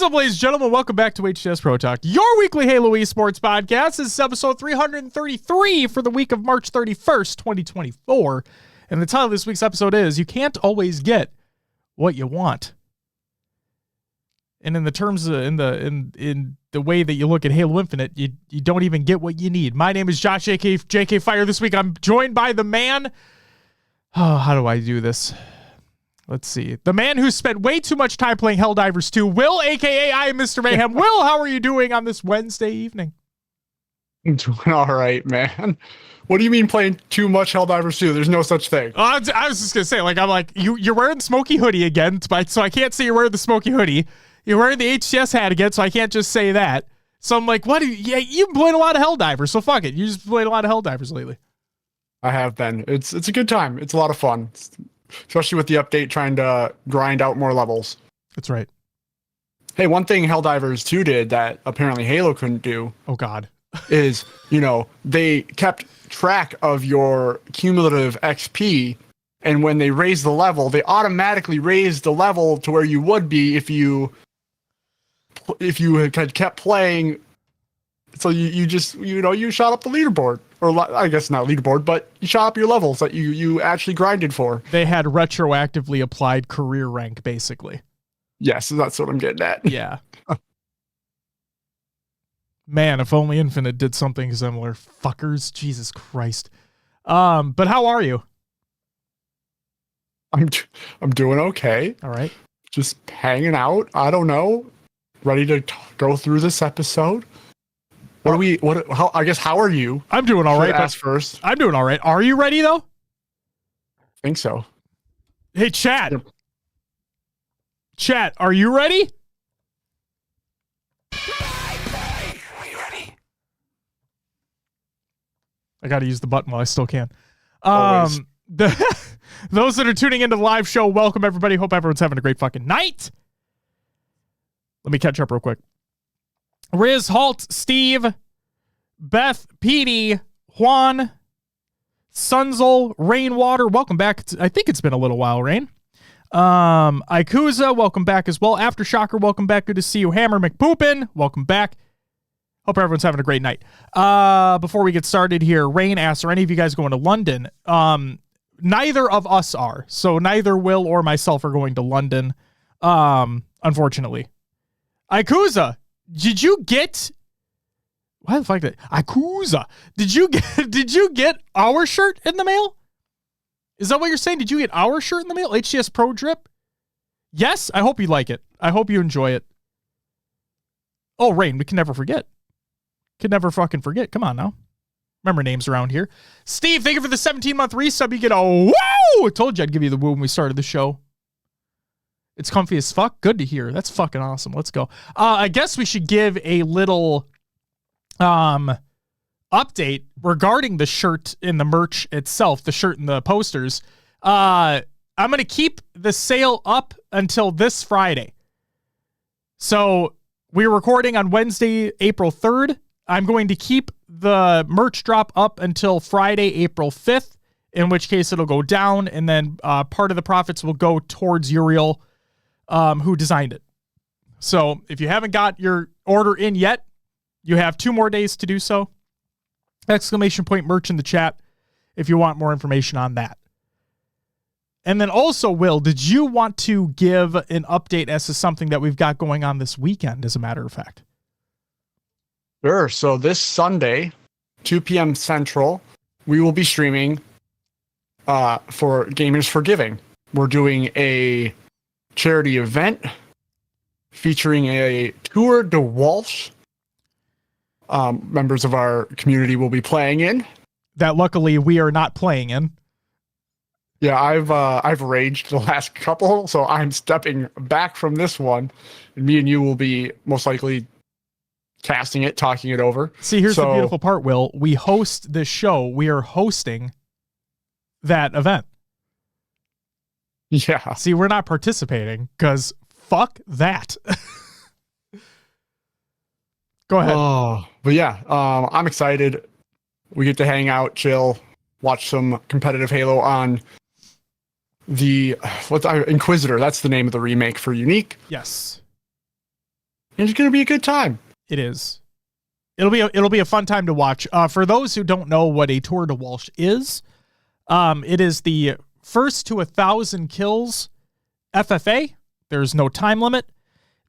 up, ladies and gentlemen? Welcome back to HCS Pro Talk, your weekly Halo esports podcast. This is episode 333 for the week of March 31st, 2024. And the title of this week's episode is, You Can't Always Get What You Want. And in the terms of, in the way that you look at Halo Infinite, you don't even get what you need. My name is Josh JK Fire. This week I'm joined by the man. Oh, how do I do this? Let's see. The man who spent way too much time playing Helldivers 2, Will, a.k.a. I am Mr. Mayhem. Will, how are you doing on this Wednesday evening? I'm doing all right, man. What do you mean playing too much Helldivers 2? There's no such thing. I was just going to say, you're wearing the smoky hoodie again, so I can't say you're wearing the smoky hoodie. You're wearing the HCS hat again, so I can't just say that. So I'm like, you've played a lot of Helldivers, so fuck it. You just played a lot of Helldivers lately. I have been. It's a good time. It's a lot of fun. Especially with the update, trying to grind out more levels. That's right. Hey, one thing Helldivers 2 did that apparently Halo couldn't do. Oh, God. is, they kept track of your cumulative XP. And when they raised the level, they automatically raised the level to where you would be if you had kept playing. So you just, you shot up the leaderboard. Or I guess not leaderboard, but you shot up your levels that you actually grinded for. They had retroactively applied career rank, basically. Yes, that's what I'm getting at. Yeah. Man, if only Infinite did something similar. Fuckers. Jesus Christ. But how are you? I'm doing okay. All right. Just hanging out. I don't know. Ready to go through this episode. How are you? I'm doing all right. Ask first. I'm doing all right. Are you ready though? I think so. Hey, chat. Yep. Chat, are you ready? Are you ready? I got to use the button while I still can. Always. Those that are tuning into the live show, welcome everybody. Hope everyone's having a great fucking night. Let me catch up real quick. Riz, Halt, Steve, Beth, Petey, Juan, Sunzel, Rainwater, welcome back. I think it's been a little while, Rain. Ikuza, welcome back as well. Aftershocker, welcome back. Good to see you. Hammer McPoopin, welcome back. Hope everyone's having a great night. Before we get started here, Rain asks, are any of you guys going to London? Neither of us are. So neither Will or myself are going to London, unfortunately. Ikuza, did you get... Why the fuck did... Ikuza, did you get our shirt in the mail? Is that what you're saying? Did you get our shirt in the mail? HCS Pro Drip? Yes? I hope you like it. I hope you enjoy it. Oh, Rain, we can never forget. Can never fucking forget. Come on now. Remember names around here. Steve, thank you for the 17-month resub. You get a woo! I told you I'd give you the woo when we started the show. It's comfy as fuck. Good to hear. That's fucking awesome. Let's go. I guess we should give a little update regarding the shirt and the merch itself, the shirt and the posters. I'm going to keep the sale up until this Friday. So we're recording on Wednesday, April 3rd. I'm going to keep the merch drop up until Friday, April 5th, in which case it'll go down, and then part of the profits will go towards Uriel, who designed it. So if you haven't got your order in yet, you have 2 more days to do so. ! Merch in the chat if you want more information on that. And then also, Will, did you want to give an update as to something that we've got going on this weekend, as a matter of fact? Sure. So this Sunday, 2 p.m. Central, we will be streaming for Gamers for Giving. We're doing a charity event featuring a Tour de Walsh. Members of our community will be playing in. That luckily we are not playing in. Yeah, I've raged the last couple, so I'm stepping back from this one. And me and you will be most likely casting it, talking it over. See, here's the beautiful part, Will. We host this show. We are hosting that event. Yeah. See, we're not participating because fuck that. Go ahead. Oh, but yeah, I'm excited. We get to hang out, chill, watch some competitive Halo on the Inquisitor. That's the name of the remake for Unique. Yes. And it's going to be a good time. It is. It'll be a fun time to watch. For those who don't know what a Tour de Walsh is, it is the first to 1,000 kills FFA. There's no time limit.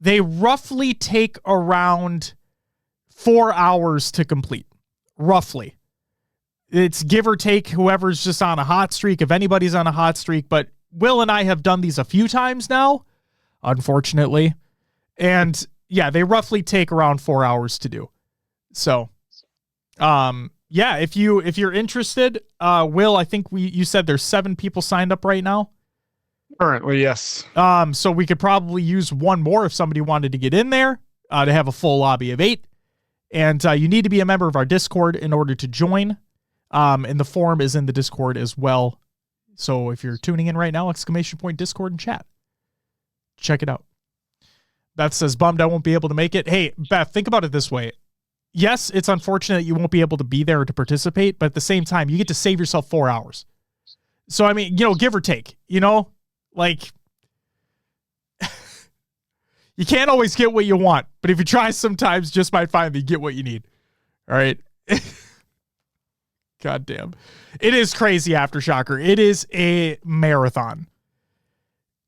They roughly take around 4 hours to complete. Roughly. It's give or take whoever's just on a hot streak, if anybody's on a hot streak. But Will and I have done these a few times now, unfortunately. And yeah, they roughly take around 4 hours to do. So, yeah, if you're interested, Will, I think you said there's 7 people signed up right now. Currently, yes. So we could probably use one more if somebody wanted to get in there, to have a full lobby of 8. And you need to be a member of our Discord in order to join. And the form is in the Discord as well. So if you're tuning in right now, ! Discord and chat. Check it out. Beth says, bummed I won't be able to make it. Hey, Beth, think about it this way. Yes, it's unfortunate you won't be able to be there to participate, but at the same time, you get to save yourself 4 hours. So, I mean, give or take, like, you can't always get what you want, but if you try sometimes, just might find that you get what you need. All right. God damn. It is crazy, Aftershocker. It is a marathon.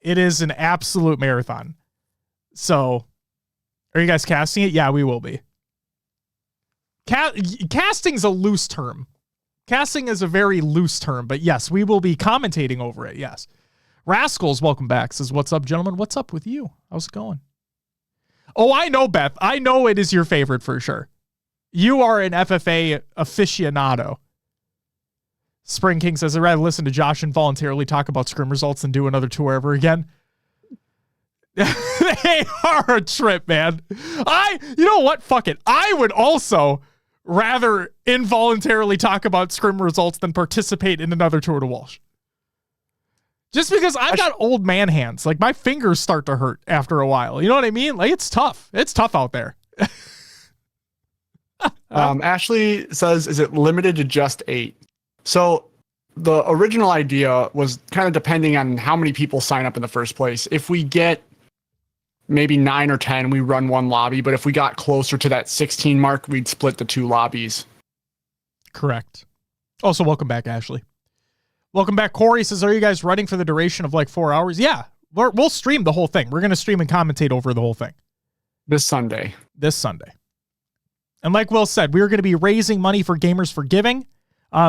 It is an absolute marathon. So, are you guys casting it? Yeah, we will be. Casting's a loose term. Casting is a very loose term, but yes, we will be commentating over it. Yes. Rascals, welcome back. Says, what's up, gentlemen? What's up with you? How's it going? Oh, I know, Beth. I know it is your favorite for sure. You are an FFA aficionado. Spring King says, I'd rather listen to Josh involuntarily talk about Scrim results than do another tour ever again. They are a trip, man. You know what? Fuck it. I would also rather involuntarily talk about Scrim results than participate in another Tour de Walsh. Just because I've got old man hands. Like, my fingers start to hurt after a while. You know what I mean? Like, it's tough. It's tough out there. Ashley says, is it limited to just 8? So the original idea was kind of depending on how many people sign up in the first place. If we get maybe 9 or 10, we run one lobby. But if we got closer to that 16 mark, we'd split the 2 lobbies. Correct. Also, welcome back, Ashley. Welcome back. Corey says, are you guys running for the duration of like 4 hours? Yeah, we'll stream the whole thing. We're going to stream and commentate over the whole thing. This Sunday. And like Will said, we're going to be raising money for Gamers for Giving.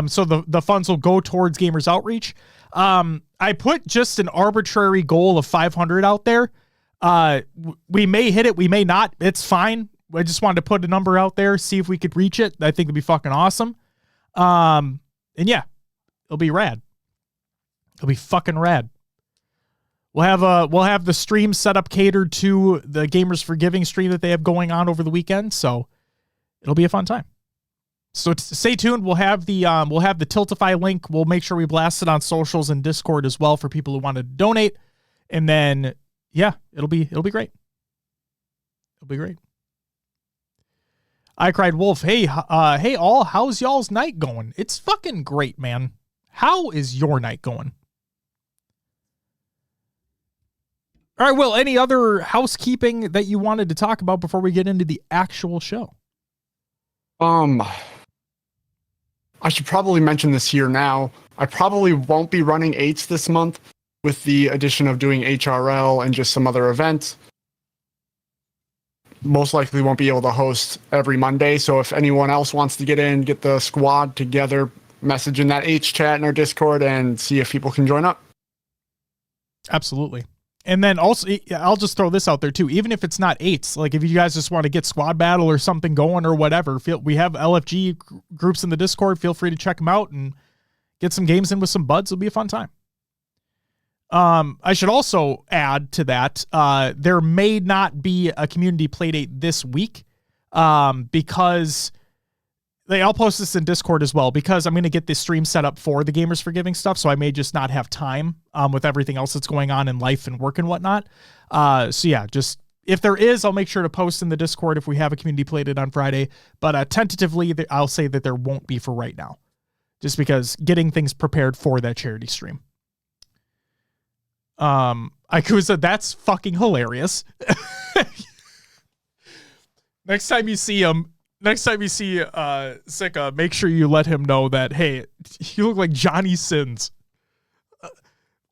So the funds will go towards Gamers Outreach. I put just an arbitrary goal of 500 out there. We may hit it. We may not. It's fine. I just wanted to put a number out there, see if we could reach it. I think it'd be fucking awesome. And yeah, it'll be rad. It'll be fucking rad. We'll have the stream set up catered to the Gamers for Giving stream that they have going on over the weekend. So it'll be a fun time. So stay tuned. We'll have the Tiltify link. We'll make sure we blast it on socials and Discord as well for people who want to donate. And then, yeah, it'll be great. It'll be great. I Cried Wolf. Hey all, how's y'all's night going? It's fucking great, man. How is your night going? All right, Will, any other housekeeping that you wanted to talk about before we get into the actual show? I should probably mention this here now. I probably won't be running 8s this month with the addition of doing HRL and just some other events. Most likely won't be able to host every Monday. So if anyone else wants to get in, get the squad together, message in that H chat in our Discord and see if people can join up. Absolutely. And then also, I'll just throw this out there too. Even if it's not 8s, like if you guys just want to get squad battle or something going or whatever, we have LFG groups in the Discord. Feel free to check them out and get some games in with some buds. It'll be a fun time. I should also add to that, there may not be a community playdate this week, because I'll post this in Discord as well, because I'm going to get this stream set up for the Gamers for Giving stuff. So I may just not have time, with everything else that's going on in life and work and whatnot. So yeah, just if there is, I'll make sure to post in the Discord if we have a community playdate on Friday, but, tentatively I'll say that there won't be for right now, just because getting things prepared for that charity stream. Ikuza, that's fucking hilarious. Next time you see Sika, make sure you let him know that, hey, you look like Johnny Sins.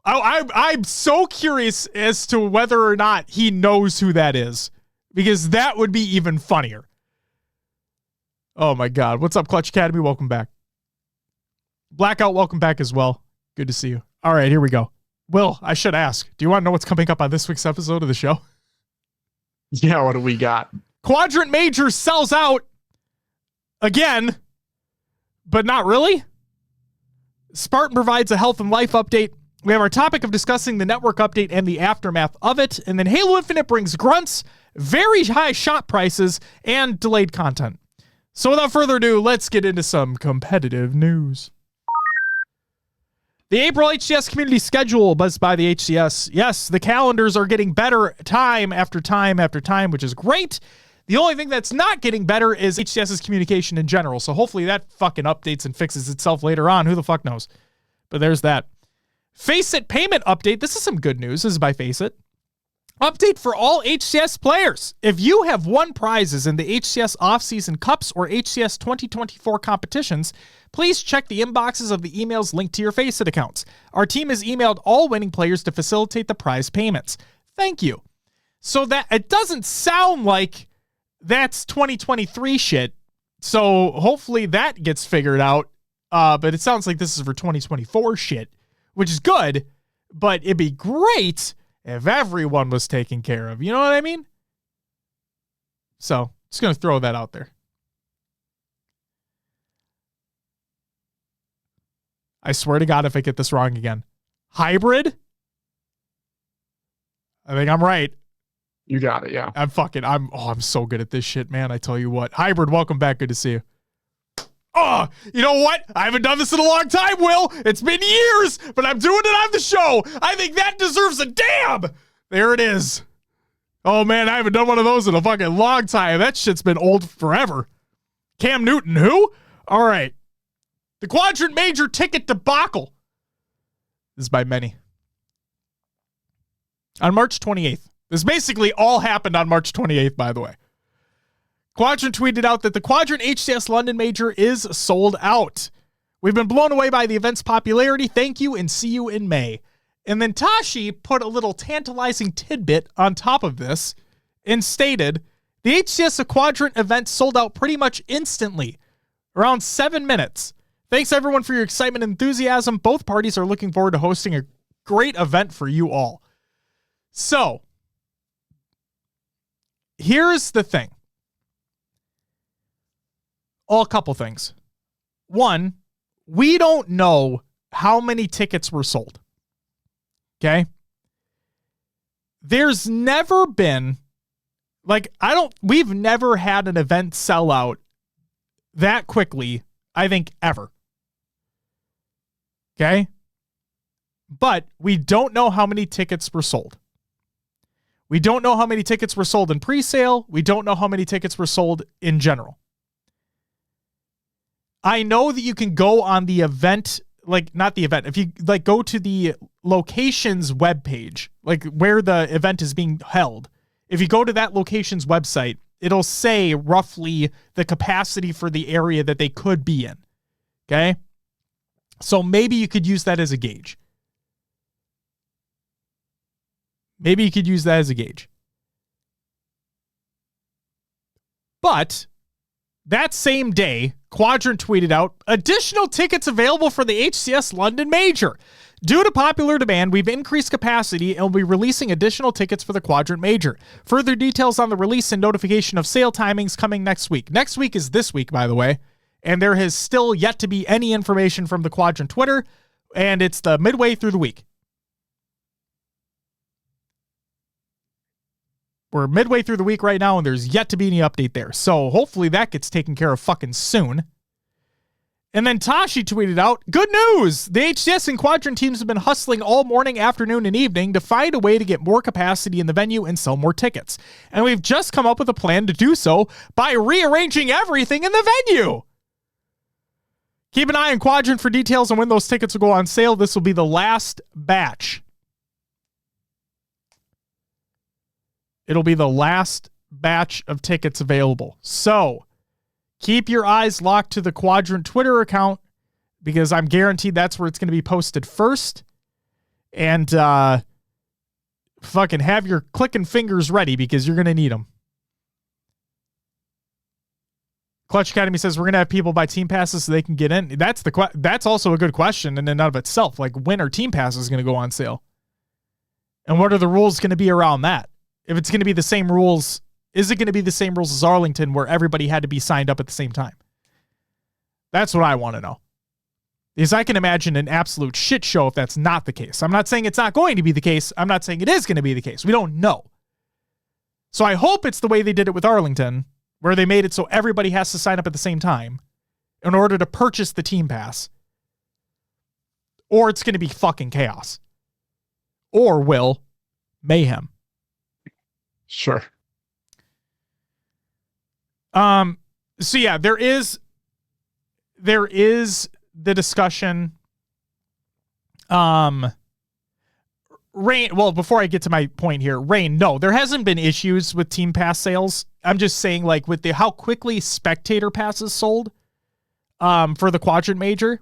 I'm so curious as to whether or not he knows who that is, because that would be even funnier. Oh my God. What's up, Clutch Academy? Welcome back. Blackout, welcome back as well. Good to see you. All right, here we go. Will, I should ask, do you want to know what's coming up on this week's episode of the show? Yeah, what do we got? Quadrant Major sells out again, but not really. Spartan provides a health and life update. We have our topic of discussing the network update and the aftermath of it. And then Halo Infinite brings grunts, very high shot prices, and delayed content. So without further ado, let's get into some competitive news. The April HCS community schedule buzzed by the HCS. Yes, the calendars are getting better time after time after time, which is great. The only thing that's not getting better is HCS's communication in general. So hopefully that fucking updates and fixes itself later on. Who the fuck knows? But there's that. Faceit payment update. This is some good news. This is by Faceit. Update for all HCS players. If you have won prizes in the HCS Offseason Cups or HCS 2024 competitions, please check the inboxes of the emails linked to your Faceit accounts. Our team has emailed all winning players to facilitate the prize payments. Thank you. So that it doesn't sound like that's 2023 shit. So hopefully that gets figured out. But it sounds like this is for 2024 shit, which is good, but it'd be great if everyone was taken care of. You know what I mean? So, just going to throw that out there. I swear to God if I get this wrong again. Hybrid? I think I'm right. You got it, yeah. I'm so good at this shit, man. I tell you what. Hybrid, welcome back. Good to see you. Oh, you know what? I haven't done this in a long time, Will. It's been years, but I'm doing it on the show. I think that deserves a damn. There it is. Oh, man, I haven't done one of those in a fucking long time. That shit's been old forever. Cam Newton, who? All right. The Quadrant Major ticket debacle. This is by many. On March 28th. This basically all happened on March 28th, by the way. Quadrant tweeted out that the Quadrant HCS London Major is sold out. We've been blown away by the event's popularity. Thank you and see you in May. And then Tashi put a little tantalizing tidbit on top of this and stated, the HCS Quadrant event sold out pretty much instantly, around 7 minutes. Thanks everyone for your excitement and enthusiasm. Both parties are looking forward to hosting a great event for you all. So, here's the thing. A couple things. One, we don't know how many tickets were sold. Okay? There's never been, we've never had an event sell out that quickly, I think, ever. Okay? But we don't know how many tickets were sold. We don't know how many tickets were sold in pre-sale. We don't know how many tickets were sold in general. I know that you can go on the event, not the event, if you go to the location's webpage, where the event is being held. If you go to that location's website, it'll say roughly the capacity for the area that they could be in. Okay? So maybe you could use that as a gauge. But that same day, Quadrant tweeted out, additional tickets available for the HCS London Major. Due to popular demand, we've increased capacity and will be releasing additional tickets for the Quadrant Major. Further details on the release and notification of sale timings coming next week. Next week is this week, by the way, and there has still yet to be any information from the Quadrant Twitter, and it's the midway through the week. We're midway through the week right now, and there's yet to be any update there. So hopefully that gets taken care of fucking soon. And then Tashi tweeted out, good news! The HCS and Quadrant teams have been hustling all morning, afternoon, and evening to find a way to get more capacity in the venue and sell more tickets. And we've just come up with a plan to do so by rearranging everything in the venue. Keep an eye on Quadrant for details on when those tickets will go on sale. This will be the last batch. It'll be the last batch of tickets available. So keep your eyes locked to the Quadrant Twitter account because I'm guaranteed that's where it's going to be posted first. And fucking have your clicking fingers ready because you're going to need them. Clutch Academy says we're going to have people buy team passes so they can get in. That's also a good question in and of itself. Like, when are team passes going to go on sale? And what are the rules going to be around that? If it's going to be the same rules, is it going to be the same rules as Arlington where everybody had to be signed up at the same time? That's what I want to know. Because I can imagine an absolute shit show if that's not the case. I'm not saying it's not going to be the case. I'm not saying it is going to be the case. We don't know. So I hope it's the way they did it with Arlington, where they made it so everybody has to sign up at the same time in order to purchase the team pass. Or it's going to be fucking chaos. Or mayhem. Sure. So yeah, there is the discussion. Rain, well, before I get to my point here, Rain, no, there hasn't been issues with team pass sales. I'm just saying, like, with how quickly spectator passes sold for the Quadrant Major,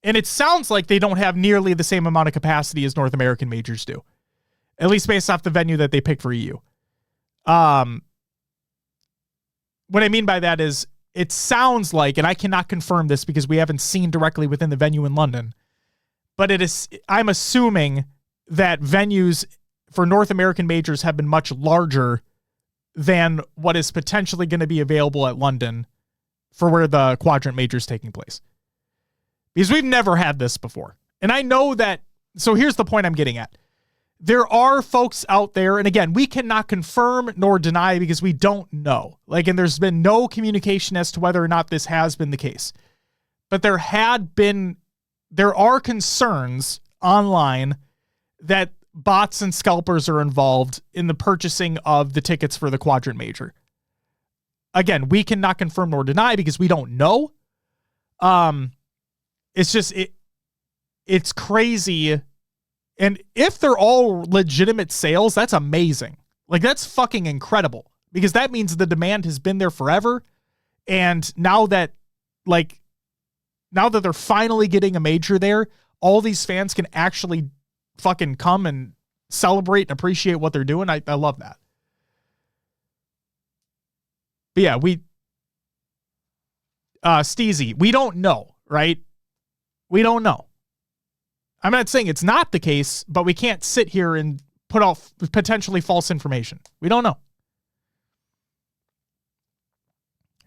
and it sounds like they don't have nearly the same amount of capacity as North American majors do, at least based off the venue that they picked for EU. What I mean by that is it sounds like, and I cannot confirm this because we haven't seen directly within the venue in London, but I'm assuming that venues for North American majors have been much larger than what is potentially going to be available at London for where the Quadrant Major is taking place. Because we've never had this before. And I know that, so here's the point I'm getting at. There are folks out there, and again, we cannot confirm nor deny because we don't know. Like, and there's been no communication as to whether or not this has been the case. But there are concerns online that bots and scalpers are involved in the purchasing of the tickets for the Quadrant Major. Again, we cannot confirm nor deny because we don't know. It's just, it's crazy. And if they're all legitimate sales, that's amazing. Like, that's fucking incredible because that means the demand has been there forever. And now that they're finally getting a major there, all these fans can actually fucking come and celebrate and appreciate what they're doing. I love that. But yeah, Steezy, we don't know, right? We don't know. I'm not saying it's not the case, but we can't sit here and put out potentially false information. We don't know.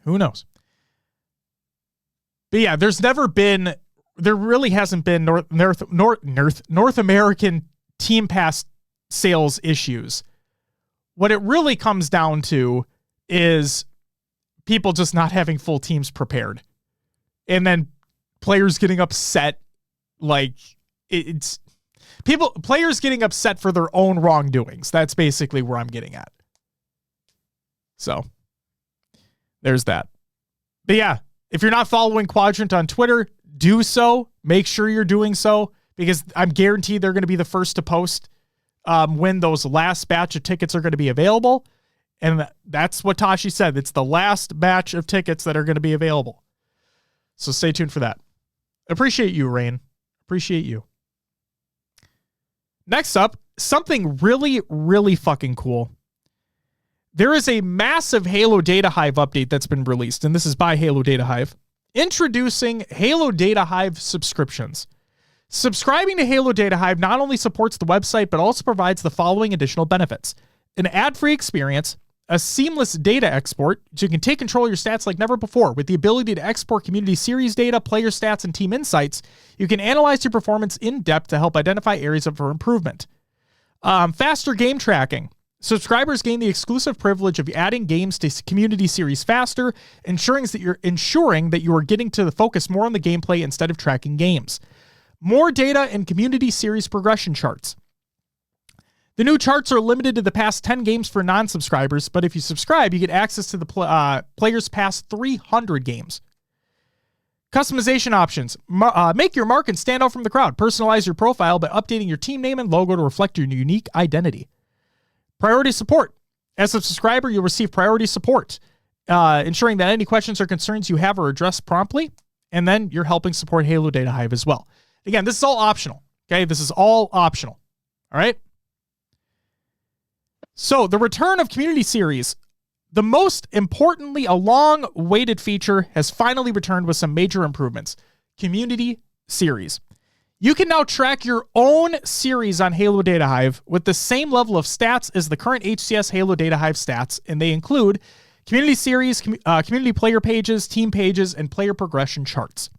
Who knows? But yeah, there really hasn't been North American team pass sales issues. What it really comes down to is people just not having full teams prepared. And then players getting upset. Like, players getting upset for their own wrongdoings. That's basically where I'm getting at. So there's that. But yeah, if you're not following Quadrant on Twitter, do so. Make sure you're doing so because I'm guaranteed they're going to be the first to post when those last batch of tickets are going to be available. And that's what Tashi said. It's the last batch of tickets that are going to be available. So stay tuned for that. Appreciate you, Rain. Appreciate you. Next up, something really, really fucking cool. There is a massive Halo Data Hive update that's been released, and this is by Halo Data Hive, introducing Halo Data Hive subscriptions. Subscribing to Halo Data Hive not only supports the website, but also provides the following additional benefits: an ad-free experience, a seamless data export, so you can take control of your stats like never before. With the ability to export community series data, player stats, and team insights, you can analyze your performance in depth to help identify areas for improvement. Faster game tracking. Subscribers gain the exclusive privilege of adding games to community series faster, ensuring that you are getting to the focus more on the gameplay instead of tracking games. More data and community series progression charts. The new charts are limited to the past 10 games for non-subscribers, but if you subscribe, you get access to the players' past 300 games. Customization options. Make your mark and stand out from the crowd. Personalize your profile by updating your team name and logo to reflect your unique identity. Priority support. As a subscriber, you'll receive priority support, ensuring that any questions or concerns you have are addressed promptly, and then you're helping support Halo Data Hive as well. Again, this is all optional, okay? This is all optional, all right? So, the return of Community Series, the most importantly, a long-awaited feature, has finally returned with some major improvements. Community Series. You can now track your own series on Halo Data Hive with the same level of stats as the current HCS Halo Data Hive stats, and they include Community Series, community player pages, team pages, and player progression charts.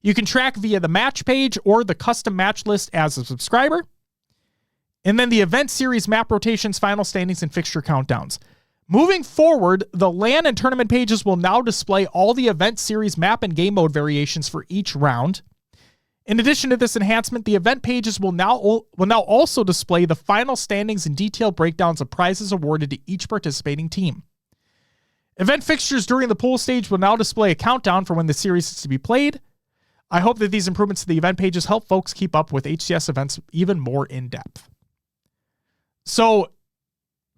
You can track via the match page or the custom match list as a subscriber. And then the event series map rotations, final standings, and fixture countdowns. Moving forward, the LAN and tournament pages will now display all the event series map and game mode variations for each round. In addition to this enhancement, the event pages will now also display the final standings and detailed breakdowns of prizes awarded to each participating team. Event fixtures during the pool stage will now display a countdown for when the series is to be played. I hope that these improvements to the event pages help folks keep up with HCS events even more in depth. So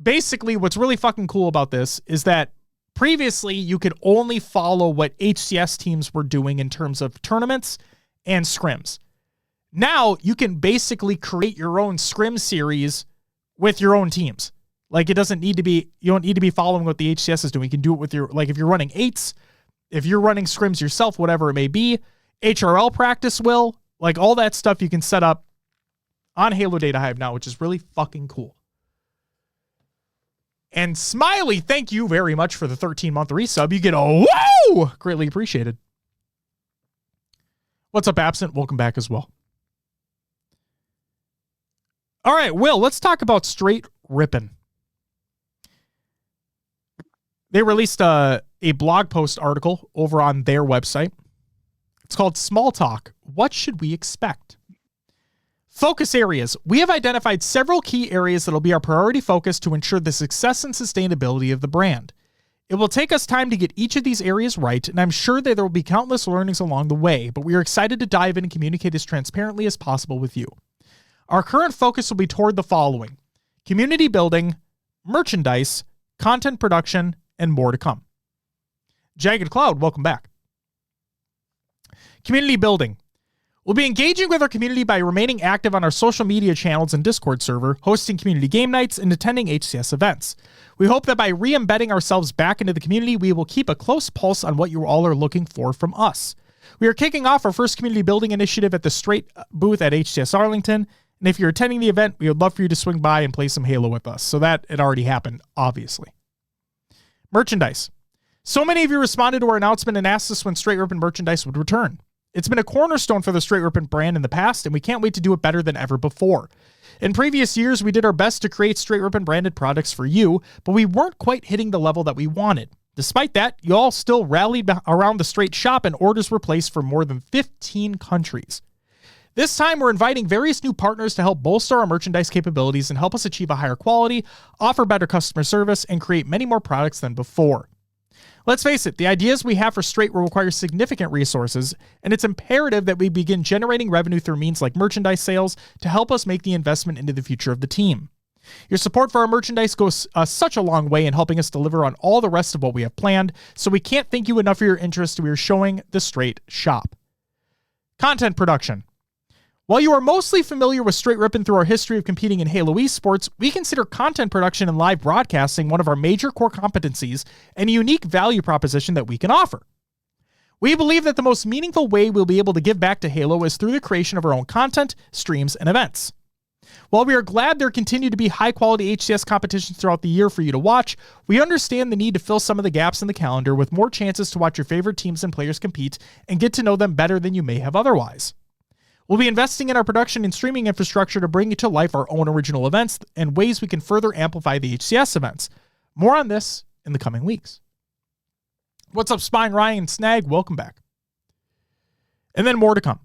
basically, what's really fucking cool about this is that previously you could only follow what HCS teams were doing in terms of tournaments and scrims. Now you can basically create your own scrim series with your own teams. Like, it doesn't need to be, you don't need to be following what the HCS is doing. You can do it with your, like, if you're running 8s, if you're running scrims yourself, whatever it may be, HRL practice will, like, all that stuff you can set up on Halo Data Hive now, which is really fucking cool. And Smiley, thank you very much for the 13-month resub. You get a woo! Greatly appreciated. What's up, Absent? Welcome back as well. All right, Will, let's talk about Straight Rippin'. They released a blog post article over on their website. It's called Small Talk. What should we expect? Focus areas. We have identified several key areas that will be our priority focus to ensure the success and sustainability of the brand. It will take us time to get each of these areas right, and I'm sure that there will be countless learnings along the way, but we are excited to dive in and communicate as transparently as possible with you. Our current focus will be toward the following: community building, merchandise, content production, and more to come. Jagged Cloud, welcome back. Community building. We'll be engaging with our community by remaining active on our social media channels and Discord server, hosting community game nights, and attending HCS events. We hope that by re-embedding ourselves back into the community, we will keep a close pulse on what you all are looking for from us. We are kicking off our first community building initiative at the Straight booth at HCS Arlington, and if you're attending the event, we would love for you to swing by and play some Halo with us. So that it already happened, obviously. Merchandise. So many of you responded to our announcement and asked us when Straight Rippin' merchandise would return. It's been a cornerstone for the Straight Rippin' brand in the past, and we can't wait to do it better than ever before. In previous years, we did our best to create Straight Rippin' branded products for you, but we weren't quite hitting the level that we wanted. Despite that, you all still rallied around the Straight shop, and orders were placed for more than 15 countries. This time, we're inviting various new partners to help bolster our merchandise capabilities and help us achieve a higher quality, offer better customer service, and create many more products than before. Let's face it, the ideas we have for Straight will require significant resources, and it's imperative that we begin generating revenue through means like merchandise sales to help us make the investment into the future of the team. Your support for our merchandise goes such a long way in helping us deliver on all the rest of what we have planned, so we can't thank you enough for your interest. We are showing the Straight shop. Content production. While you are mostly familiar with Straight Rippin' through our history of competing in Halo esports, we consider content production and live broadcasting one of our major core competencies and a unique value proposition that we can offer. We believe that the most meaningful way we'll be able to give back to Halo is through the creation of our own content, streams, and events. While we are glad there continue to be high-quality HCS competitions throughout the year for you to watch, we understand the need to fill some of the gaps in the calendar with more chances to watch your favorite teams and players compete and get to know them better than you may have otherwise. We'll be investing in our production and streaming infrastructure to bring to life our own original events and ways we can further amplify the HCS events. More on this in the coming weeks. What's up, Spine Ryan Snag? Welcome back. And then more to come.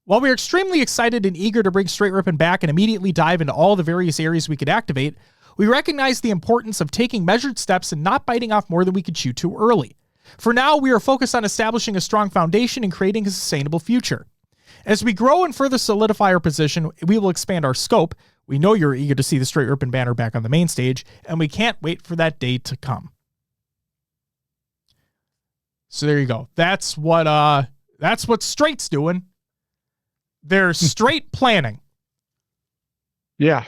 While we are extremely excited and eager to bring Straight Rippin' back and immediately dive into all the various areas we could activate, we recognize the importance of taking measured steps and not biting off more than we could chew too early. For now, we are focused on establishing a strong foundation and creating a sustainable future. As we grow and further solidify our position, we will expand our scope. We know you're eager to see the Straight Rippin' banner back on the main stage, and we can't wait for that day to come. So there you go. That's what Straight's doing. They're straight planning. Yeah.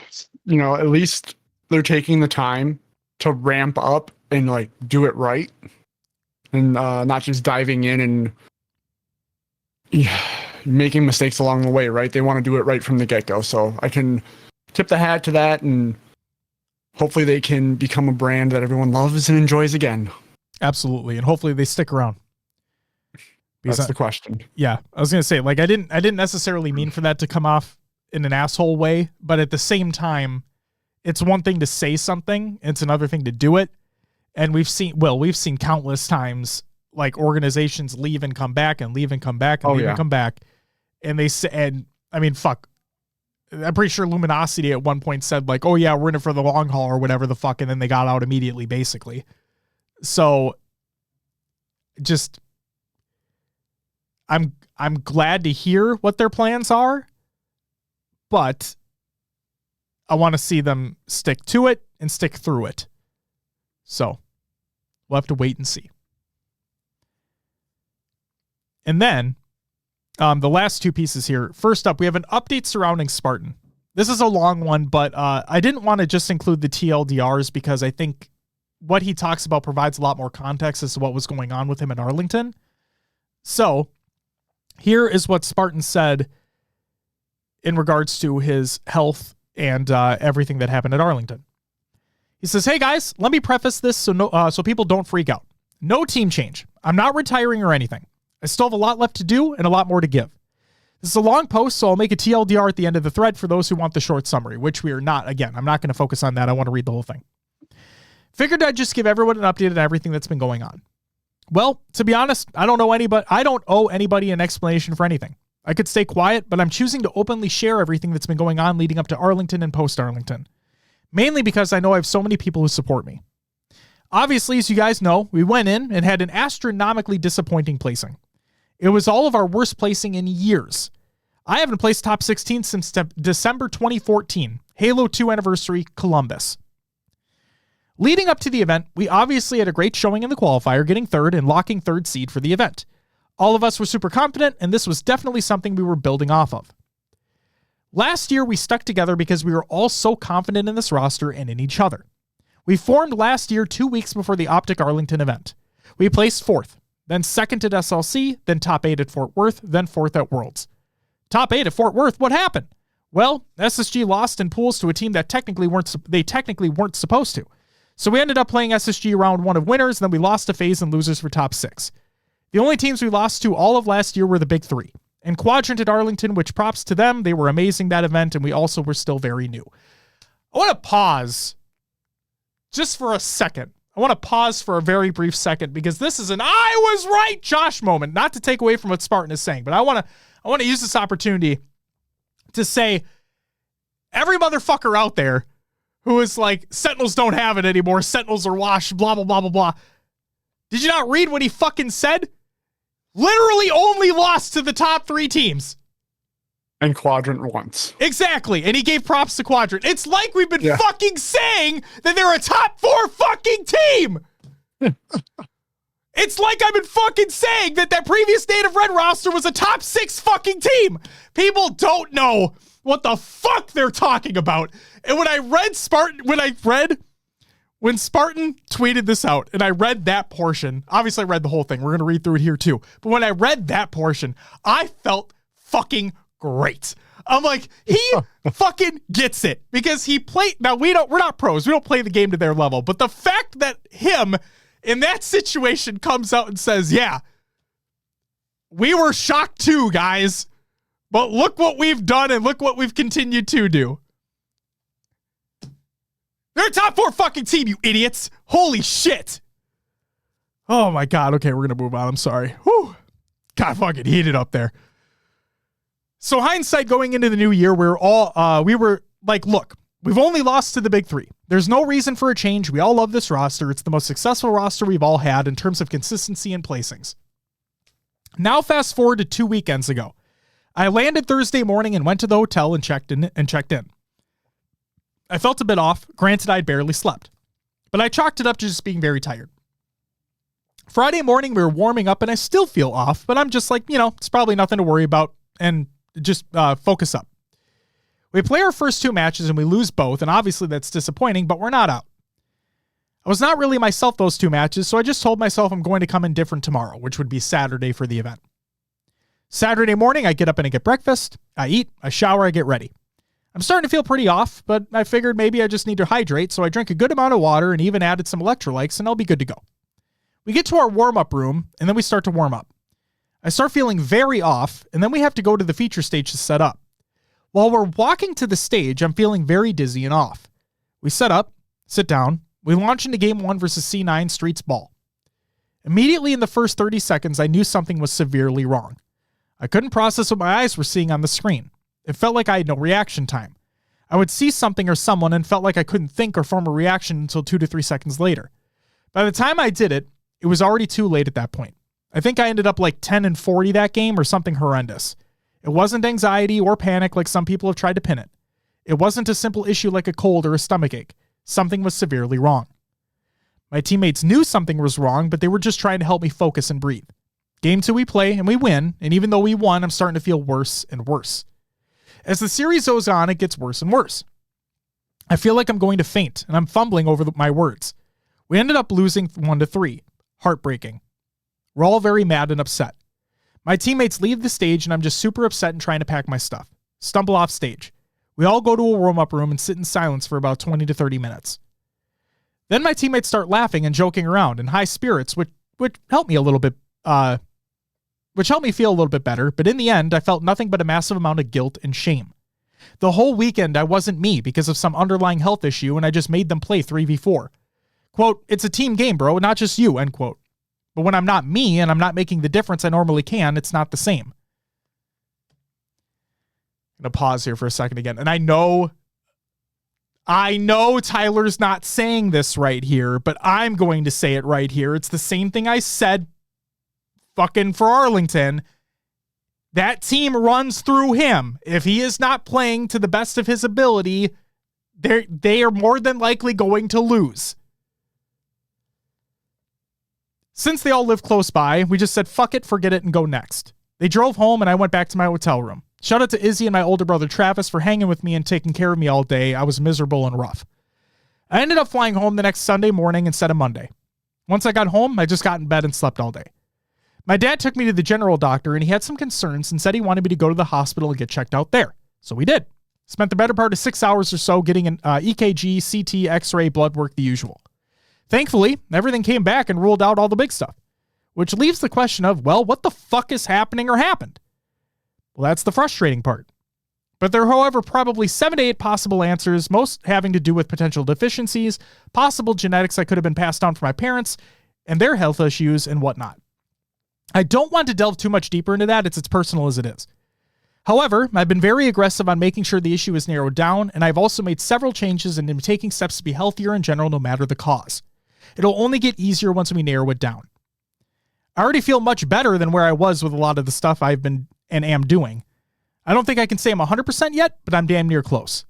At least they're taking the time to ramp up and like do it right. And not just diving in and making mistakes along the way, right? They want to do it right from the get-go. So I can tip the hat to that, and hopefully they can become a brand that everyone loves and enjoys again. Absolutely. And hopefully they stick around. That's the question. Yeah. I was going to say, like, I didn't necessarily mean for that to come off in an asshole way, but at the same time, it's one thing to say something. It's another thing to do it. And we've seen countless times, like, organizations leave and come back and leave and come back and and come back. And they say, and I mean, fuck, I'm pretty sure Luminosity at one point said, like, oh yeah, we're in it for the long haul or whatever the fuck. And then they got out immediately, basically. So just, I'm glad to hear what their plans are, but I want to see them stick to it and stick through it. So we'll have to wait and see. And then the last two pieces here. First up, we have an update surrounding Spartan. This is a long one, but I didn't want to just include the TLDRs because I think what he talks about provides a lot more context as to what was going on with him in Arlington. So here is what Spartan said in regards to his health and everything that happened at Arlington. He says, hey guys, let me preface this so people don't freak out. No team change. I'm not retiring or anything. I still have a lot left to do and a lot more to give. This is a long post, so I'll make a TLDR at the end of the thread for those who want the short summary, which we are not. Again, I'm not going to focus on that. I want to read the whole thing. Figured I'd just give everyone an update on everything that's been going on. Well, to be honest, I don't owe anybody an explanation for anything. I could stay quiet, but I'm choosing to openly share everything that's been going on leading up to Arlington and post-Arlington. Mainly because I know I have so many people who support me. Obviously, as you guys know, we went in and had an astronomically disappointing placing. It was all of our worst placing in years. I haven't placed top 16 since December 2014, Halo 2 anniversary, Columbus. Leading up to the event, we obviously had a great showing in the qualifier, getting third and locking third seed for the event. All of us were super confident, and this was definitely something we were building off of. Last year, we stuck together because we were all so confident in this roster and in each other. We formed last year 2 weeks before the Optic Arlington event. We placed fourth, then second at SLC, then top 8 at Fort Worth, then fourth at Worlds. Top 8 at Fort Worth, what happened? Well, SSG lost in pools to a team that technically weren't supposed to. So we ended up playing SSG round 1 of winners, then we lost to FaZe and losers for top 6. The only teams we lost to all of last year were the big 3. And Quadrant at Arlington, which props to them, they were amazing that event, and we also were still very new. I want to pause just for a second. I want to pause for a very brief second because this is an I was right Josh moment, not to take away from what Spartan is saying, but I want to use this opportunity to say every motherfucker out there who is like, Sentinels don't have it anymore, Sentinels are washed, blah, blah, blah, blah, blah. Did you not read what he fucking said? Literally only lost to the top 3 teams. And Quadrant once. Exactly. And he gave props to Quadrant. It's like we've been fucking saying that they're a top 4 fucking team. It's like I've been fucking saying that previous Native Red roster was a top 6 fucking team. People don't know what the fuck they're talking about. And when Spartan tweeted this out and I read that portion, obviously I read the whole thing. We're going to read through it here too. But when I read that portion, I felt fucking great. I'm like, he fucking gets it because he played. Now we're not pros. We don't play the game to their level. But the fact that him in that situation comes out and says, yeah, we were shocked too, guys. But look what we've done and look what we've continued to do. They're a top 4 fucking team, you idiots. Holy shit. Oh my God. Okay, we're going to move on. I'm sorry. Whew. Got fucking heated up there. So hindsight going into the new year, we were like, look, we've only lost to the big 3. There's no reason for a change. We all love this roster. It's the most successful roster we've all had in terms of consistency and placings. Now fast forward to 2 weekends ago. I landed Thursday morning and went to the hotel and checked in. I felt a bit off. Granted, I'd barely slept, but I chalked it up to just being very tired. Friday morning, we were warming up and I still feel off, but I'm just like, it's probably nothing to worry about and just focus up. We play our first 2 matches and we lose both, and obviously that's disappointing, but we're not out. I was not really myself those 2 matches, so I just told myself I'm going to come in different tomorrow, which would be Saturday for the event. Saturday morning, I get up and I get breakfast, I eat, I shower, I get ready. I'm starting to feel pretty off, but I figured maybe I just need to hydrate, so I drank a good amount of water and even added some electrolytes, and I'll be good to go. We get to our warm-up room, and then we start to warm up. I start feeling very off, and then we have to go to the feature stage to set up. While we're walking to the stage, I'm feeling very dizzy and off. We set up, sit down, we launch into Game 1 versus C9 Streets Ball. Immediately in the first 30 seconds, I knew something was severely wrong. I couldn't process what my eyes were seeing on the screen. It felt like I had no reaction time. I would see something or someone and felt like I couldn't think or form a reaction until 2 to 3 seconds later. By the time I did it, it was already too late at that point. I think I ended up like 10-40 that game or something horrendous. It wasn't anxiety or panic like some people have tried to pin it. It wasn't a simple issue like a cold or a stomachache. Something was severely wrong. My teammates knew something was wrong, but they were just trying to help me focus and breathe. Game 2 we play and we win, and even though we won, I'm starting to feel worse and worse. As the series goes on, it gets worse and worse. I feel like I'm going to faint, and I'm fumbling over my words. We ended up losing 1-3. Heartbreaking. We're all very mad and upset. My teammates leave the stage and I'm just super upset and trying to pack my stuff. Stumble off stage. We all go to a warm-up room and sit in silence for about 20 to 30 minutes. Then my teammates start laughing and joking around in high spirits, which helped me a little bit, which helped me feel a little bit better, but in the end, I felt nothing but a massive amount of guilt and shame. The whole weekend, I wasn't me because of some underlying health issue and I just made them play 3v4. Quote, it's a team game, bro, not just you, end quote. But when I'm not me and I'm not making the difference I normally can, it's not the same. I'm going to pause here for a second again. And I know Tyler's not saying this right here, but I'm going to say it right here. It's the same thing I said fucking for Arlington. That team runs through him. If he is not playing to the best of his ability, they are more than likely going to lose. Since they all live close by, we just said, fuck it, forget it, and go next. They drove home, and I went back to my hotel room. Shout out to Izzy and my older brother Travis for hanging with me and taking care of me all day. I was miserable and rough. I ended up flying home the next Sunday morning instead of Monday. Once I got home, I just got in bed and slept all day. My dad took me to the general doctor, and he had some concerns and said he wanted me to go to the hospital and get checked out there. So we did. Spent the better part of 6 hours or so getting an EKG, CT, X-ray, blood work, the usual. Thankfully, everything came back and ruled out all the big stuff, which leaves the question of, well, what the fuck is happening or happened? Well, that's the frustrating part. But there are, however, probably 7 to 8 possible answers, most having to do with potential deficiencies, possible genetics that could have been passed down from my parents, and their health issues and whatnot. I don't want to delve too much deeper into that. It's as personal as it is. However, I've been very aggressive on making sure the issue is narrowed down, and I've also made several changes and am taking steps to be healthier in general no matter the cause. It'll only get easier once we narrow it down. I already feel much better than where I was with a lot of the stuff I've been and am doing. I don't think I can say I'm 100% yet, but I'm damn near close.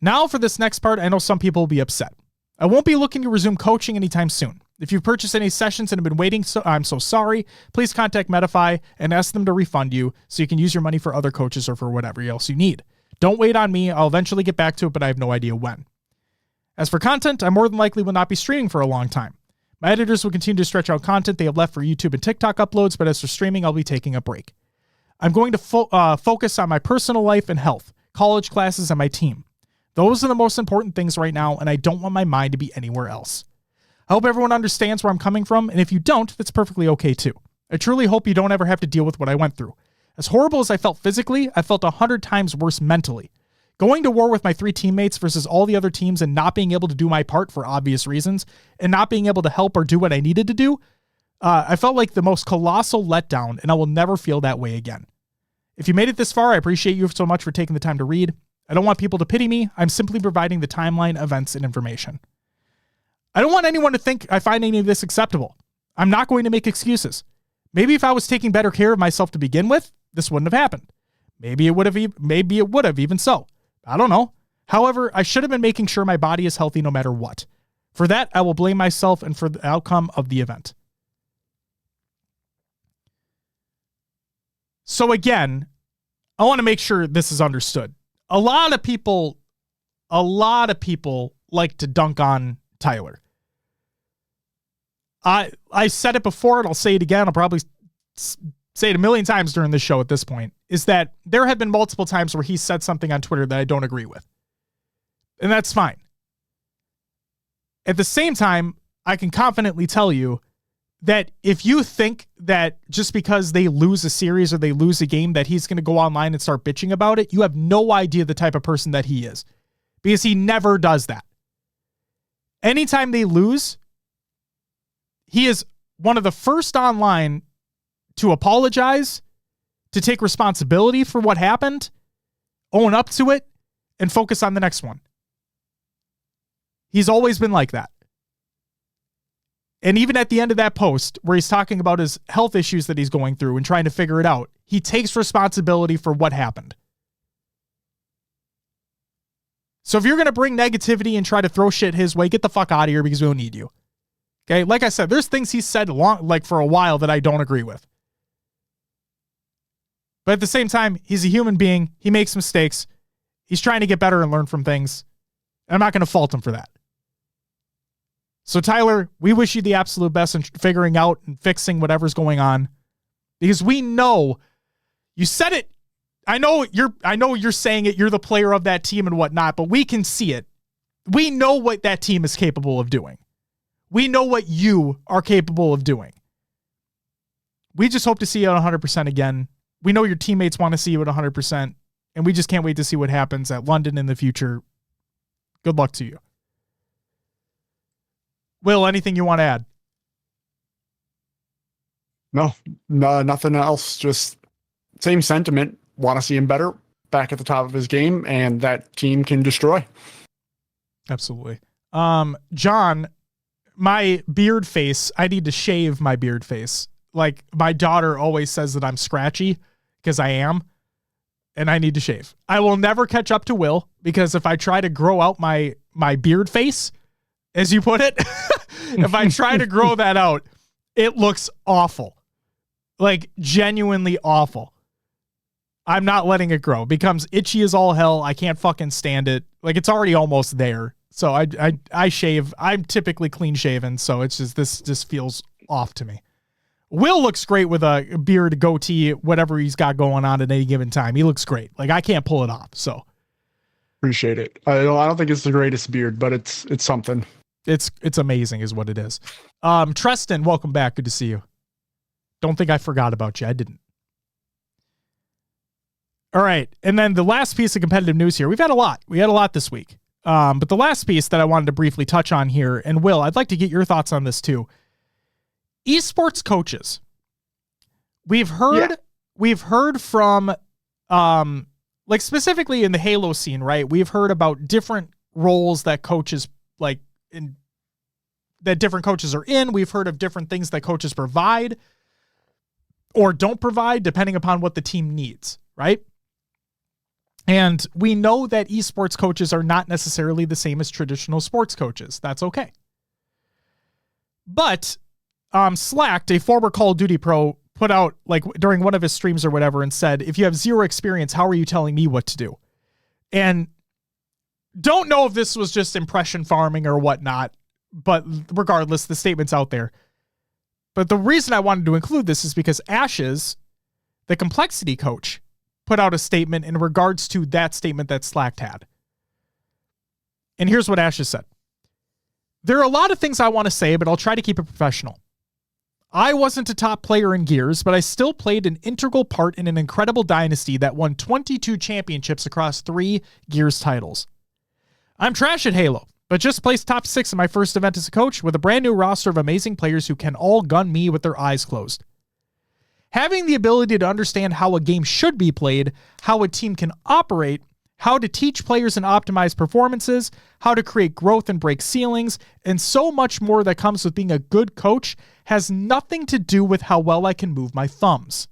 Now for this next part, I know some people will be upset. I won't be looking to resume coaching anytime soon. If you've purchased any sessions and have been waiting, I'm so sorry. Please contact Medify and ask them to refund you so you can use your money for other coaches or for whatever else you need. Don't wait on me. I'll eventually get back to it, but I have no idea when. As for content, I more than likely will not be streaming for a long time. My editors will continue to stretch out content they have left for YouTube and TikTok uploads, but as for streaming, I'll be taking a break. I'm going to focus on my personal life and health, college classes, and my team. Those are the most important things right now, and I don't want my mind to be anywhere else. I hope everyone understands where I'm coming from, and if you don't, that's perfectly okay too. I truly hope you don't ever have to deal with what I went through. As horrible as I felt physically, I felt 100 times worse mentally. Going to war with my 3 teammates versus all the other teams and not being able to do my part for obvious reasons and not being able to help or do what I needed to do, I felt like the most colossal letdown, and I will never feel that way again. If you made it this far, I appreciate you so much for taking the time to read. I don't want people to pity me. I'm simply providing the timeline, events, and information. I don't want anyone to think I find any of this acceptable. I'm not going to make excuses. Maybe if I was taking better care of myself to begin with, this wouldn't have happened. Maybe it would have even so. I don't know. However, I should have been making sure my body is healthy no matter what. For that, I will blame myself and for the outcome of the event. So again, I want to make sure this is understood. A lot of people like to dunk on Tyler. I said it before and I'll say it again. I'll probably say it a million times during this show at this point, is that there have been multiple times where he said something on Twitter that I don't agree with. And that's fine. At the same time, I can confidently tell you that if you think that just because they lose a series or they lose a game that he's going to go online and start bitching about it, you have no idea the type of person that he is. Because he never does that. Anytime they lose, he is one of the first online to apologize, to take responsibility for what happened, own up to it, and focus on the next one. He's always been like that. And even at the end of that post where he's talking about his health issues that he's going through and trying to figure it out, he takes responsibility for what happened. So if you're going to bring negativity and try to throw shit his way, get the fuck out of here because we don't need you. Okay? Like I said, there's things he said for a while that I don't agree with. But at the same time, he's a human being. He makes mistakes. He's trying to get better and learn from things. And I'm not going to fault him for that. So Tyler, we wish you the absolute best in figuring out and fixing whatever's going on, because we know you said it. I know you're saying it. You're the player of that team and whatnot, but we can see it. We know what that team is capable of doing. We know what you are capable of doing. We just hope to see you at 100% again. We know your teammates want to see you at 100%, and we just can't wait to see what happens at London in the future. Good luck to you. Will, anything you want to add? No, nothing else. Just same sentiment. Want to see him better, back at the top of his game, and that team can destroy. Absolutely. John, my beard face, I need to shave my beard face. Like, my daughter always says that I'm scratchy, because I am, and I need to shave. I will never catch up to Will, because if I try to grow out my beard face, as you put it, if I try to grow that out, it looks awful. Like, genuinely awful. I'm not letting it grow. It becomes itchy as all hell. I can't fucking stand it. Like, it's already almost there. So I shave. I'm typically clean shaven, so it's just, this just feels off to me. Will looks great with a beard, goatee, whatever he's got going on at any given time. He looks great. Like, I can't pull it off. So appreciate it. I don't think it's the greatest beard, but it's something. It's amazing is what it is. Treston, welcome back. Good to see you. Don't think I forgot about you. I didn't. All right. And then the last piece of competitive news here. We've had a lot. We had a lot this week. But the last piece that I wanted to briefly touch on here, and Will, I'd like to get your thoughts on this too. Esports coaches. We've heard from, like, specifically in the Halo scene, right? We've heard about different roles that coaches, like, that different coaches are in. We've heard of different things that coaches provide or don't provide depending upon what the team needs, right? And we know that esports coaches are not necessarily the same as traditional sports coaches. That's okay. But Slacked, a former Call of Duty pro, put out, like, during one of his streams or whatever, and said, if you have zero experience, how are you telling me what to do? And don't know if this was just impression farming or whatnot, but regardless, the statement's out there. But the reason I wanted to include this is because Ashes, the complexity coach, put out a statement in regards to that statement that Slacked had. And here's what Ashes said. There are a lot of things I want to say, but I'll try to keep it professional. I wasn't a top player in Gears, but I still played an integral part in an incredible dynasty that won 22 championships across 3 Gears titles. I'm trash at Halo, but just placed top 6 in my first event as a coach with a brand new roster of amazing players who can all gun me with their eyes closed. Having the ability to understand how a game should be played, how a team can operate, how to teach players and optimize performances, how to create growth and break ceilings, and so much more that comes with being a good coach has nothing to do with how well I can move my thumbs.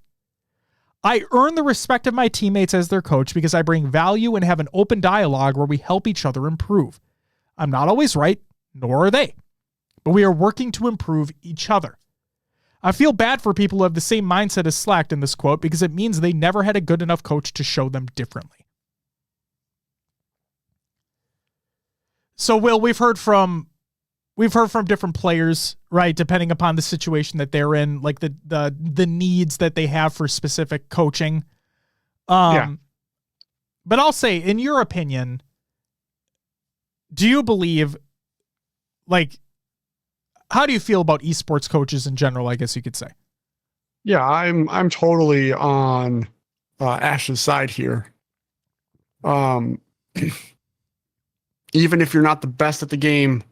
I earn the respect of my teammates as their coach because I bring value and have an open dialogue where we help each other improve. I'm not always right, nor are they, but we are working to improve each other. I feel bad for people who have the same mindset as Slack in this quote because it means they never had a good enough coach to show them differently. So, Will, we've heard from different players, right? Depending upon the situation that they're in, like the needs that they have for specific coaching. But I'll say, in your opinion, do you believe, like, how do you feel about esports coaches in general, I guess you could say? Yeah, I'm totally on Ash's side here. Even if you're not the best at the game,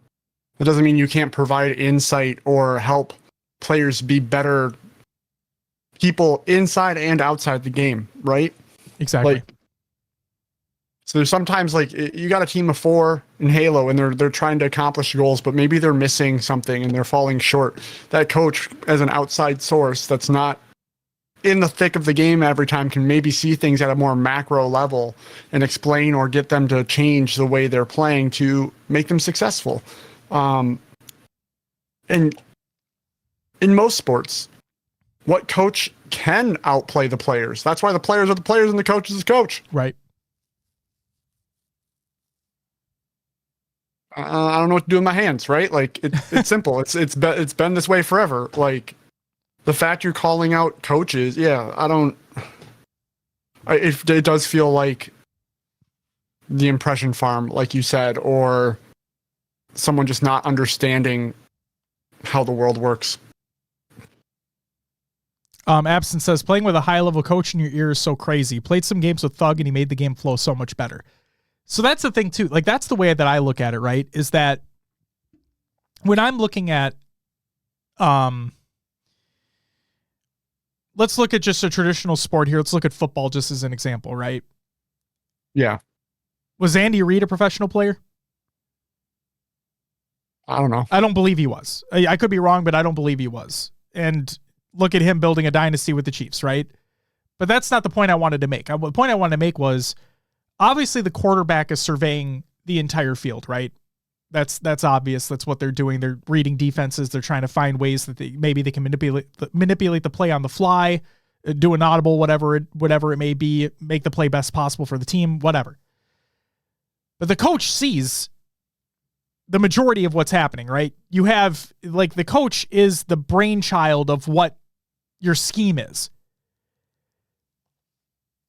that doesn't mean you can't provide insight or help players be better people inside and outside the game, right? Exactly. Like, so there's sometimes, like, you got a team of 4 in Halo and they're trying to accomplish goals, but maybe they're missing something and they're falling short. That coach, as an outside source that's not in the thick of the game every time, can maybe see things at a more macro level and explain or get them to change the way they're playing to make them successful. And in most sports, what coach can outplay the players? That's why the players are the players and the coach is the coach. Right. I don't know what to do with my hands, right? Like, it's simple. It's been this way forever. Like, the fact you're calling out coaches, it does feel like the impression farm, like you said, or someone just not understanding how the world works. Absent says, playing with a high-level coach in your ear is so crazy. Played some games with Thug, and he made the game flow so much better. So that's the thing, too. Like, that's the way that I look at it, right? Is that when I'm looking at, let's look at just a traditional sport here. Let's look at football just as an example, right? Yeah. Was Andy Reid a professional player? I don't know. I don't believe he was. I could be wrong, but I don't believe he was. And look at him building a dynasty with the Chiefs, right? But that's not the point I wanted to make. The point I wanted to make was, obviously the quarterback is surveying the entire field, right? That's obvious. That's what they're doing. They're reading defenses. They're trying to find ways that they can manipulate the play on the fly, do an audible, whatever it may be, make the play best possible for the team, whatever. But the coach sees the majority of what's happening, right? You have, like, the coach is the brainchild of what your scheme is.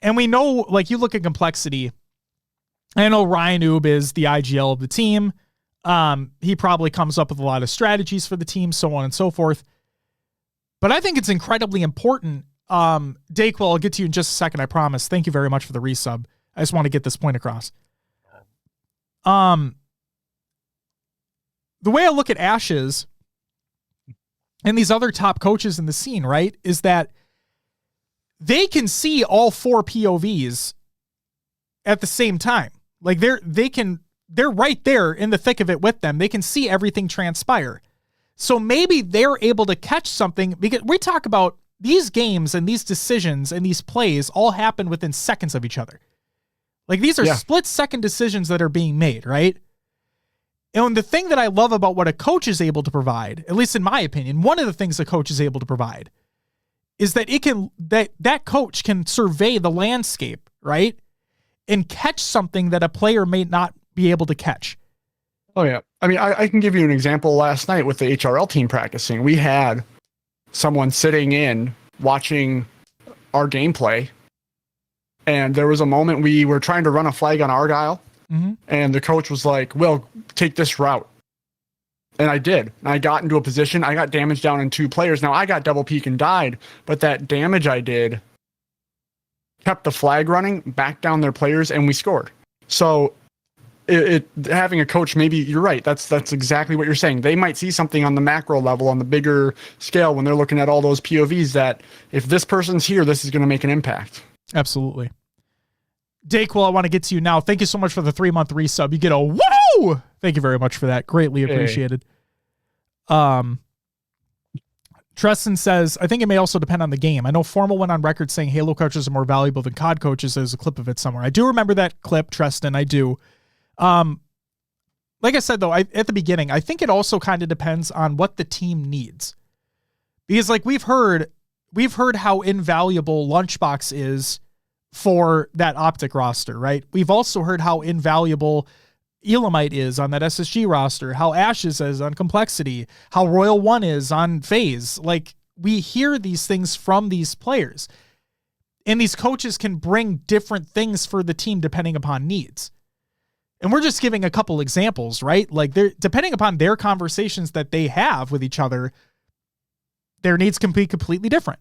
And we know, like, you look at complexity. I know Ryan Oob is the IGL of the team. He probably comes up with a lot of strategies for the team, so on and so forth. But I think it's incredibly important. Dayquil, I'll get to you in just a second, I promise. Thank you very much for the resub. I just want to get this point across. The way I look at Ashes and these other top coaches in the scene, right, is that they can see all 4 POVs at the same time. Like, they're right there in the thick of it with them. They can see everything transpire. So maybe they're able to catch something, because we talk about these games and these decisions and these plays all happen within seconds of each other. Like, these are split-second decisions that are being made, right? And the thing that I love about what a coach is able to provide, at least in my opinion, one of the things a coach is able to provide is that that coach can survey the landscape, right? And catch something that a player may not be able to catch. Oh, yeah. I mean, I can give you an example. Last night with the HRL team practicing, we had someone sitting in watching our gameplay, and there was a moment we were trying to run a flag on Argyle, and the coach was like, "Well, take this route." And I did. And I got into a position. I got damage down in 2 players. Now, I got double peak and died, but that damage I did kept the flag running, backed down their players, and we scored. So having a coach, maybe you're right. That's exactly what you're saying. They might see something on the macro level, on the bigger scale, when they're looking at all those POVs, that if this person's here, this is going to make an impact. Absolutely. Dayquil, I want to get to you now. Thank you so much for the 3-month resub. You get a woo! Thank you very much for that. Greatly appreciated. Treston says, I think it may also depend on the game. I know Formal went on record saying Halo coaches are more valuable than COD coaches. There's a clip of it somewhere. I do remember that clip, Treston. I do. Like I said, though, at the beginning, I think it also kind of depends on what the team needs. Because like we've heard how invaluable Lunchbox is for that Optic roster, right? We've also heard how invaluable Elamite is on that SSG roster, how Ashes is on Complexity, how Royal One is on FaZe. Like, we hear these things from these players. And these coaches can bring different things for the team depending upon needs. And we're just giving a couple examples, right? Like, they're depending upon their conversations that they have with each other, their needs can be completely different.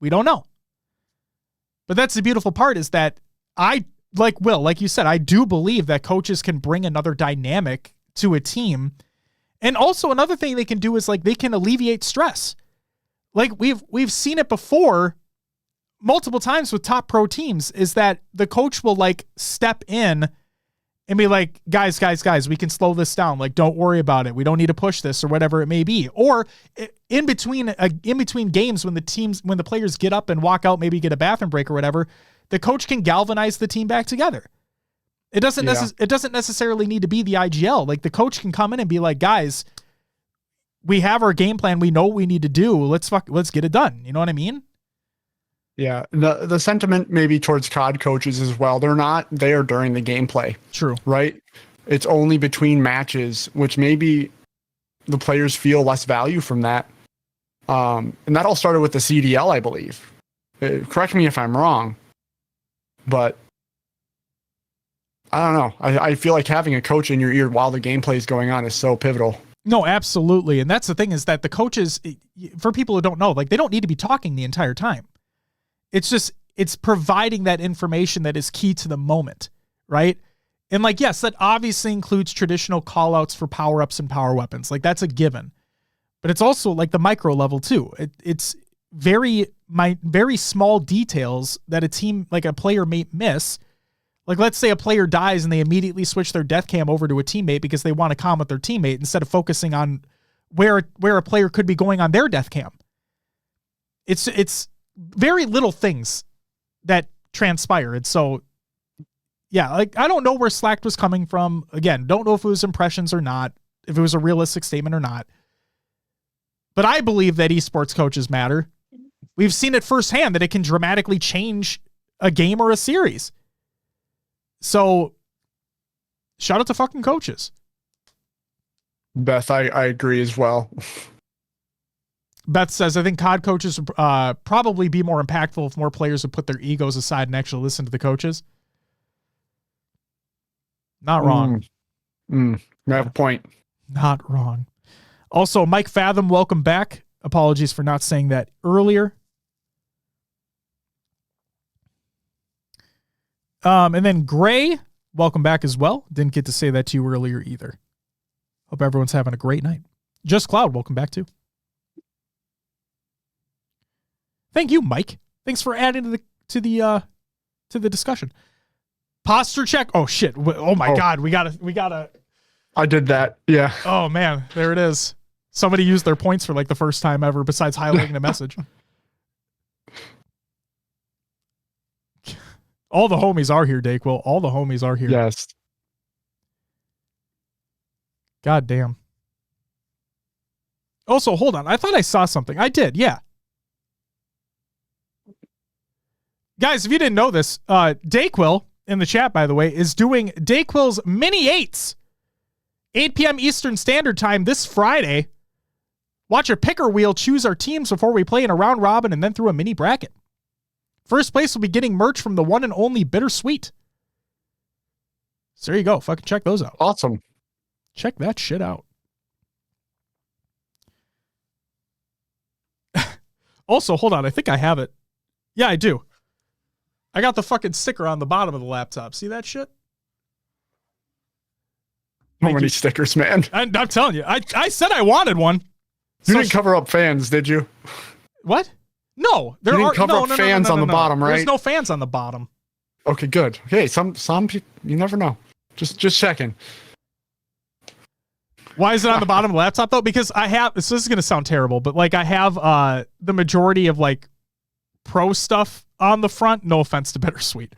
We don't know. But that's the beautiful part, is that like you said, I do believe that coaches can bring another dynamic to a team. And also another thing they can do is like they can alleviate stress. Like we've seen it before multiple times with top pro teams, is that the coach will like step in and be like, guys, we can slow this down. Like, don't worry about it. We don't need to push this, or whatever it may be. Or in between games, when the players get up and walk out, maybe get a bathroom break or whatever, the coach can galvanize the team back together. It doesn't necessarily need to be the IGL. Like, the coach can come in and be like, guys, we have our game plan. We know what we need to do. Let's get it done. You know what I mean? Yeah. The sentiment maybe towards COD coaches as well. They're not there during the gameplay. True. Right? It's only between matches, which maybe the players feel less value from that. And that all started with the CDL, I believe. Correct me if I'm wrong. But I don't know. I feel like having a coach in your ear while the gameplay is going on is so pivotal. No, absolutely. And that's the thing, is that the coaches, for people who don't know, like, they don't need to be talking the entire time. It's providing that information that is key to the moment, right? And like, yes, that obviously includes traditional call outs for power-ups and power weapons. Like, that's a given. But it's also like the micro level too. It's very small details that a player may miss. Like, let's say a player dies and they immediately switch their death cam over to a teammate because they want to calm with their teammate instead of focusing on where a player could be going on their death cam. It's very little things that transpire. And so, yeah, like, I don't know where Slack was coming from. Again, don't know if it was impressions or not, if it was a realistic statement or not. But I believe that esports coaches matter. We've seen it firsthand that it can dramatically change a game or a series. So, shout out to fucking coaches. Beth, I agree as well. Beth says, I think COD coaches would probably be more impactful if more players would put their egos aside and actually listen to the coaches. Not wrong. You have a point. Not wrong. Also, Mike Fathom, welcome back. Apologies for not saying that earlier. And then Gray, welcome back as well. Didn't get to say that to you earlier either. Hope everyone's having a great night. Just Cloud, welcome back too. Thank you, Mike. Thanks for adding to the discussion. Posture check. Oh shit. Oh my God. We gotta. I did that. Yeah. Oh man, there it is. Somebody used their points for like the first time ever besides highlighting the message. All the homies are here, Dayquil. All the homies are here. Yes. God damn. Also, hold on. I thought I saw something. I did. Yeah. Guys, if you didn't know this, Dayquil in the chat, by the way, is doing Dayquil's Mini 8s. 8 p.m. Eastern Standard Time this Friday. Watch a picker wheel choose our teams before we play in a round robin and then through a mini bracket. First place will be getting merch from the one and only Bittersweet. So there you go. Fucking check those out. Awesome. Check that shit out. Also, hold on. I think I have it. Yeah, I do. I got the fucking sticker on the bottom of the laptop. See that shit? How many stickers, man? I'm telling you. I said I wanted one. You didn't cover up fans, did you? What? No. You didn't cover up fans on the bottom, right? There's no fans on the bottom. Okay, good. Okay, some people, you never know. Just checking. Why is it on the bottom of the laptop though? Because I have, so this is going to sound terrible, but like I have the majority of like pro stuff on the front. No offense to Bittersweet.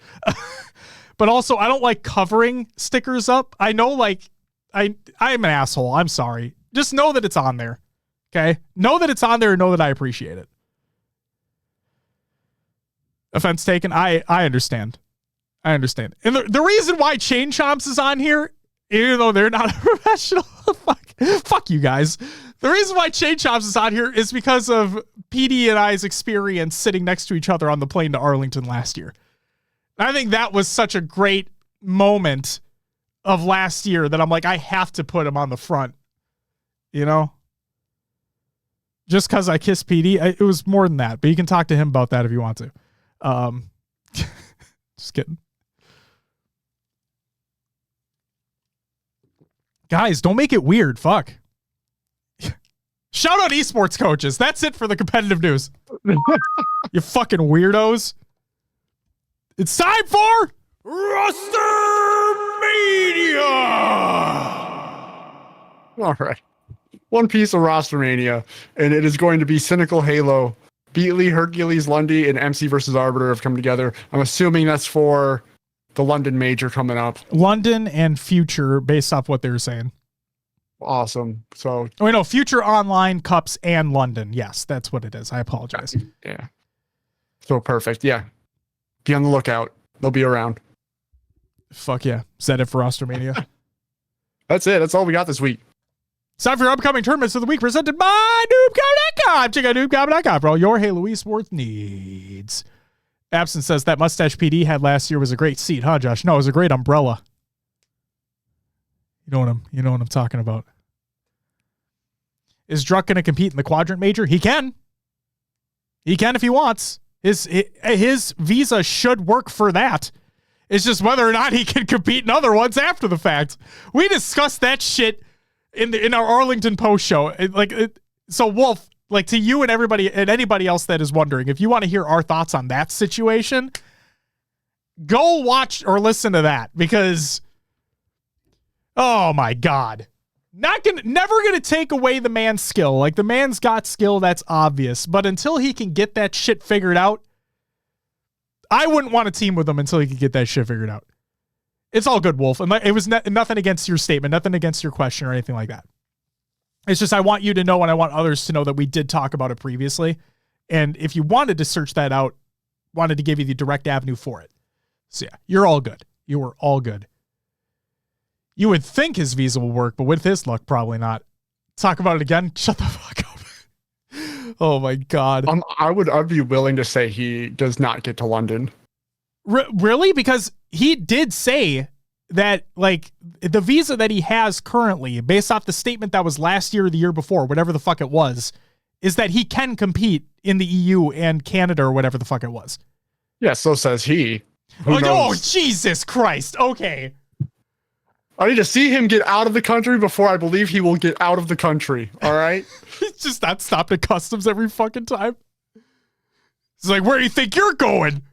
But also I don't like covering stickers up. I know like I'm an asshole. I'm sorry. Just know that it's on there. Okay. Know that it's on there and know that I appreciate it. Offense taken. I understand. I understand. And the reason why Chain Chomps is on here, even though they're not a professional, fuck you guys. The reason why Chain Chomps is on here is because of PD and I's experience sitting next to each other on the plane to Arlington last year. And I think that was such a great moment of last year that I'm like, I have to put him on the front, you know? Just because I kissed PD. It was more than that, but you can talk to him about that if you want to. Just kidding. Guys, don't make it weird. Fuck. Shout out esports coaches. That's it for the competitive news. You fucking weirdos. It's time for Rostermania. All right. One piece of Rostermania, and it is going to be Cynical Halo. Beatley, Hercules, Lundy, and MC versus Arbiter have come together. I'm assuming that's for the London Major coming up. London and Future, based off what they were saying. Awesome. So, no, Future Online, Cups, and London. Yes, that's what it is. I apologize. Yeah. So perfect. Yeah. Be on the lookout. They'll be around. Fuck yeah. Is that it for Rostermania? That's it. That's all we got this week. It's time for your upcoming tournaments of the week presented by noobcom.com. Check out noobcom.com for all your Halo esports needs. Absent says that mustache PD had last year was a great seat, huh, Josh? No, it was a great umbrella. You know what I'm talking about. Is Druck going to compete in the Quadrant Major? He can. He can if he wants. His visa should work for that. It's just whether or not he can compete in other ones after the fact. We discussed that shit in our Arlington post show. So Wolf, like to you and everybody and anybody else that is wondering, if you want to hear our thoughts on that situation, go watch or listen to that because, oh my God, never gonna take away the man's skill. Like the man's got skill, that's obvious, but until he can get that shit figured out, I wouldn't want to team with him until he could get that shit figured out. It's all good, Wolf. And it was nothing against your statement, nothing against your question or anything like that. It's just I want you to know and I want others to know that we did talk about it previously. And if you wanted to search that out, wanted to give you the direct avenue for it. So yeah, you're all good. You were all good. You would think his visa will work, but with his luck, probably not. Talk about it again. Shut the fuck up. Oh my God. I'd be willing to say he does not get to London. Really? Because he did say that like the visa that he has currently, based off the statement that was last year or the year before, whatever the fuck it was, is that he can compete in the EU and Canada or whatever the fuck it was. Yeah, so says he. Who knows? Oh, Jesus Christ. Okay. I need to see him get out of the country before I believe he will get out of the country. All right? He's just not stopped at customs every fucking time. It's like, where do you think you're going?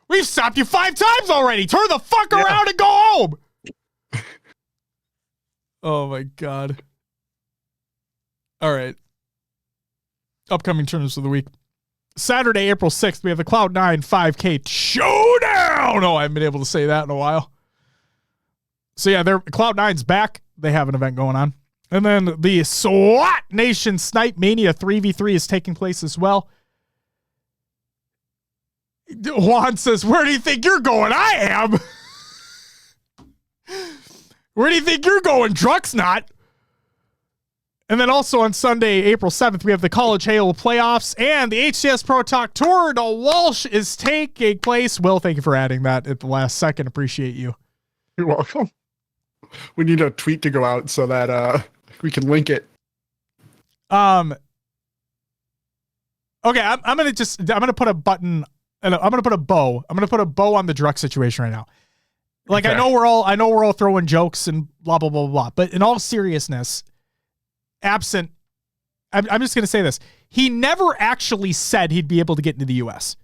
We've stopped you 5 times already. Turn the fuck around and go home. Oh my God. All right. Upcoming tournaments of the week. Saturday, April 6th, we have the Cloud9 5K Showdown. Oh, I haven't been able to say that in a while. So yeah, Cloud9's back. They have an event going on. And then the SWAT Nation Snipe Mania 3v3 is taking place as well. Juan says, where do you think you're going? I am. Where do you think you're going? Druck's not. And then also on Sunday, April 7th, we have the College Halo playoffs and the HCS Pro Talk Tour de Walsh is taking place. Will, thank you for adding that at the last second. Appreciate you. You're welcome. We need a tweet to go out so that we can link it. Okay, I'm gonna put a button and I'm gonna put a bow. I'm gonna put a bow on the Druck situation right now. Like okay. I know we're all throwing jokes and blah blah blah blah. But in all seriousness, I'm just gonna say this. He never actually said he'd be able to get into the US,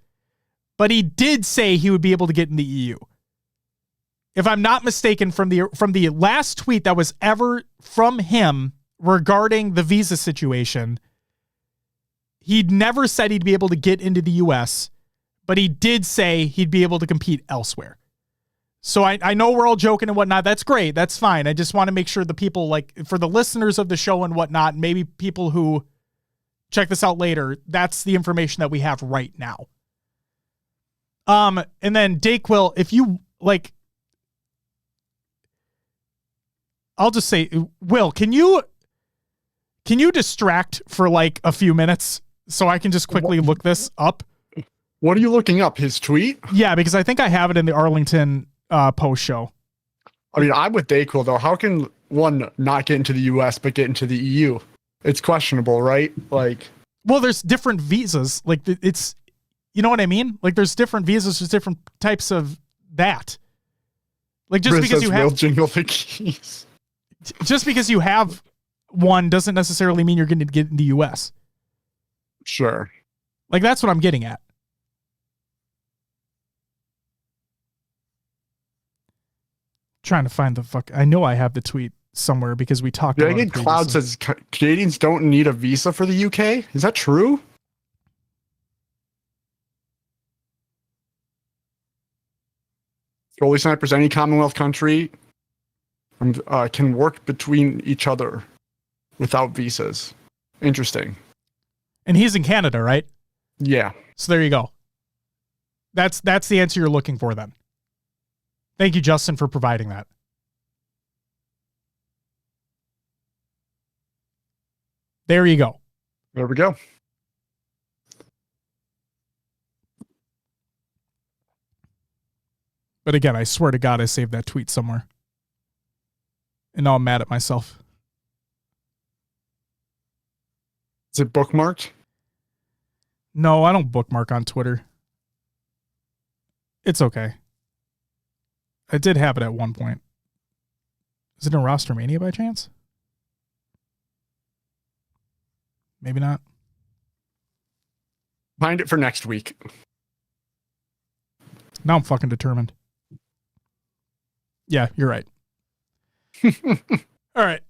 but he did say he would be able to get in the EU. If I'm not mistaken, from the last tweet that was ever from him regarding the visa situation. He'd never said he'd be able to get into the U.S., but he did say he'd be able to compete elsewhere. So I know we're all joking and whatnot. That's great. That's fine. I just want to make sure the people, like, for the listeners of the show and whatnot, maybe people who check this out later, that's the information that we have right now. And then Dayquil, if you like, I'll just say, Will, can you distract for like a few minutes so I can just quickly look this up? What are you looking up? His tweet? Yeah, because I think I have it in the Arlington post show. I mean, I'm with Dayquil though. How can one not get into the US but get into the EU? It's questionable, right? Like, well, there's different visas. Like, it's, you know what I mean? Like, there's different visas, there's different types of that. Like, just because you have jingle the keys. Just because you have one doesn't necessarily mean you're going to get in the US. Sure. Like, that's what I'm getting at. Trying to find the fuck. I know I have the tweet somewhere because we talked about it. Cloud says Canadians don't need a visa for the UK. Is that true? Goalie snipers, any Commonwealth country can work between each other without visas. Interesting. And he's in Canada, right? Yeah. So there you go. That's the answer you're looking for then. Thank you, Justin, for providing that. There you go. There we go. But again, I swear to God, I saved that tweet somewhere. And now I'm mad at myself. Is it bookmarked? No, I don't bookmark on Twitter. It's okay. I did have it at one point. Is it in Rostermania by chance? Maybe not. Find it for next week. Now I'm fucking determined. Yeah, you're right. All right.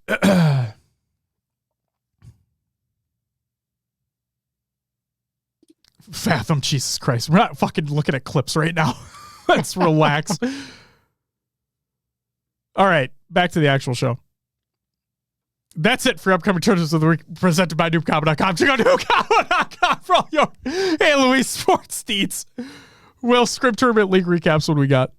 Fathom, Jesus Christ. We're not fucking looking at clips right now. Let's relax. All right, back to the actual show. That's it for upcoming tournaments of the week presented by noobcombo.com. Check out noobcombo.com for all your Halo sports deeds. Will, Scrim Tournament League recaps, what do we got?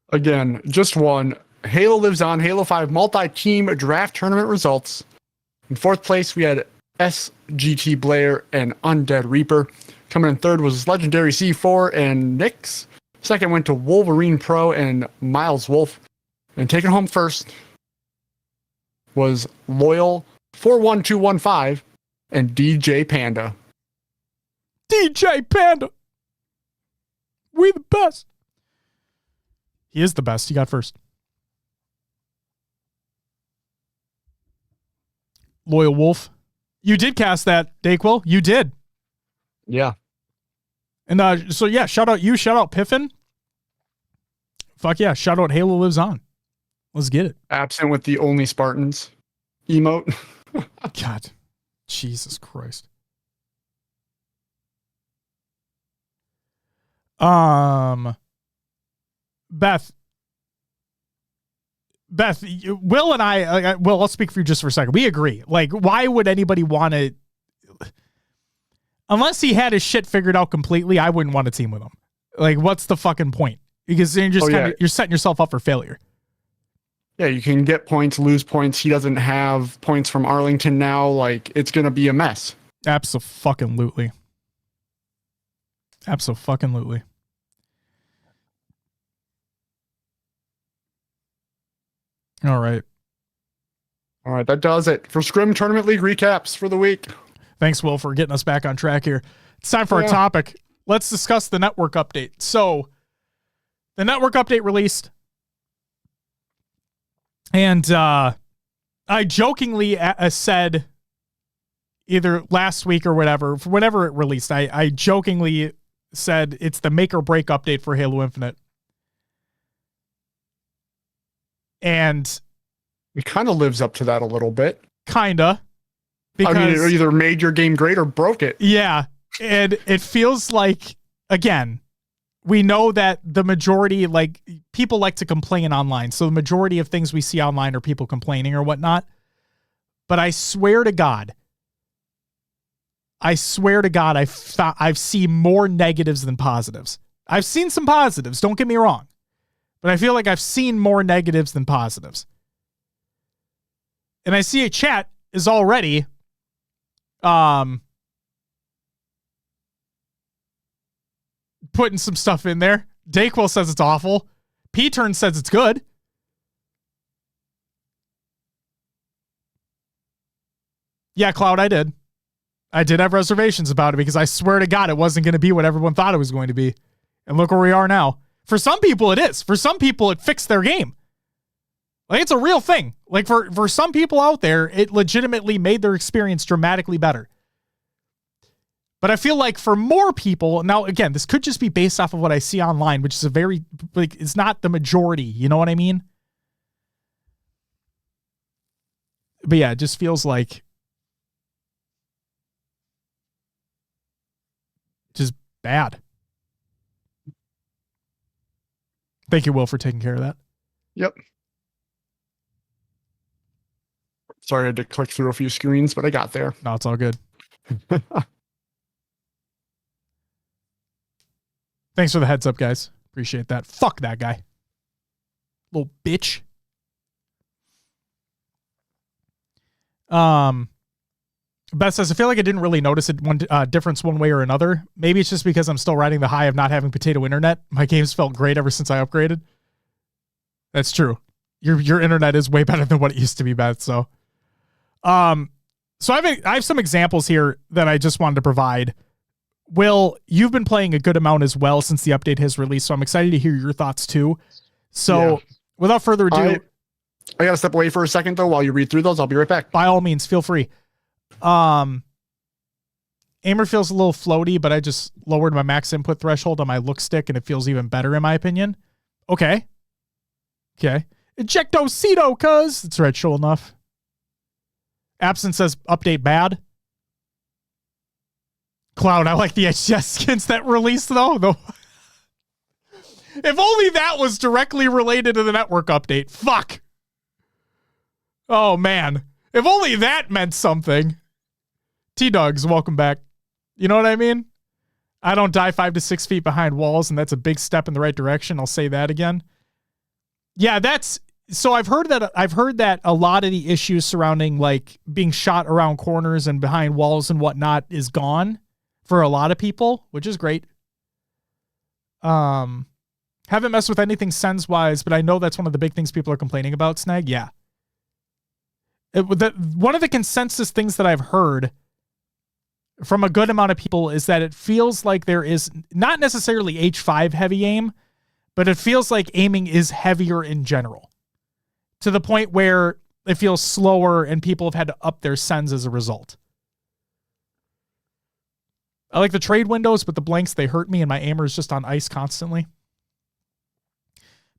Again, just one. Halo lives on. Halo 5 multi-team draft tournament results. In fourth place, we had SGT Blair and Undead Reaper. Coming in third was Legendary C4 and Nyx. Second went to Wolverine Pro and Miles Wolf. And taking home first was Loyal 41215 and DJ Panda. DJ Panda. We the best. He is the best. He got first. Loyal Wolf. You did cast that, Dayquil. You did. Yeah. And so, yeah, shout out you. Shout out Piffin. Fuck yeah. Shout out Halo Lives On. Let's get it. Absent with the only Spartans emote. God. Jesus Christ. Beth, Will and I, Will, I'll speak for you just for a second. We agree. Like, why would anybody want to, unless he had his shit figured out completely, I wouldn't want to team with him. Like, what's the fucking point? Because then you're just you're setting yourself up for failure. Yeah, you can get points, lose points. He doesn't have points from Arlington now. Like, it's going to be a mess. Abso-fucking-lutely. Abso-fucking-lutely. All right. All right, that does it for Scrim Tournament League recaps for the week. Thanks, Will, for getting us back on track here. It's time for our topic. Let's discuss the network update. So, the network update released. And I jokingly said either last week or whatever, whenever it released, I jokingly said it's the make or break update for Halo Infinite. And it kind of lives up to that a little bit. Kinda. I mean, it either made your game great or broke it. Yeah. And it feels like, again, we know that the majority, like, people like to complain online. So the majority of things we see online are people complaining or whatnot. But I swear to God, I've seen more negatives than positives. I've seen some positives, don't get me wrong. But I feel like I've seen more negatives than positives. And I see a chat is already putting some stuff in there. Dayquil says it's awful. P-Turn says it's good. Yeah, Cloud, I did. I did have reservations about it because I swear to God it wasn't going to be what everyone thought it was going to be. And look where we are now. For some people it is. For some people it fixed their game. Like, it's a real thing. Like, for some people out there, it legitimately made their experience dramatically better. But I feel like for more people, now again, this could just be based off of what I see online, which is it's not the majority, you know what I mean? But yeah, it just feels like just bad. Thank you, Will, for taking care of that. Yep. Sorry, I had to click through a few screens, but I got there. No, it's all good. Thanks for the heads up, guys. Appreciate that. Fuck that guy. Little bitch. Beth says, I feel like I didn't really notice it difference one way or another. Maybe it's just because I'm still riding the high of not having potato internet. My games felt great ever since I upgraded. That's true. Your internet is way better than what it used to be, Beth. So I have some examples here that I just wanted to provide. Will, you've been playing a good amount as well since the update has released, so I'm excited to hear your thoughts too. So without further ado, I got to step away for a second though while you read through those. I'll be right back. By all means, feel free. Aimer feels a little floaty, but I just lowered my max input threshold on my look stick and it feels even better in my opinion. Okay. Ejectocito, cuz it's red show enough. Absent says update bad. Cloud, I like the HCS skins that released though. If only that was directly related to the network update. Fuck. Oh man. If only that meant something. T-Dogs, welcome back. You know what I mean? I don't die 5 to 6 feet behind walls, and that's a big step in the right direction. I'll say that again. Yeah, so I've heard that a lot of the issues surrounding like being shot around corners and behind walls and whatnot is gone for a lot of people, which is great. Haven't messed with anything sense wise, but I know that's one of the big things people are complaining about, Snag. Yeah. One of the consensus things that I've heard from a good amount of people is that it feels like there is not necessarily H5 heavy aim, but it feels like aiming is heavier in general to the point where it feels slower and people have had to up their sends as a result. I like the trade windows, but the blanks, they hurt me and my aimer is just on ice constantly.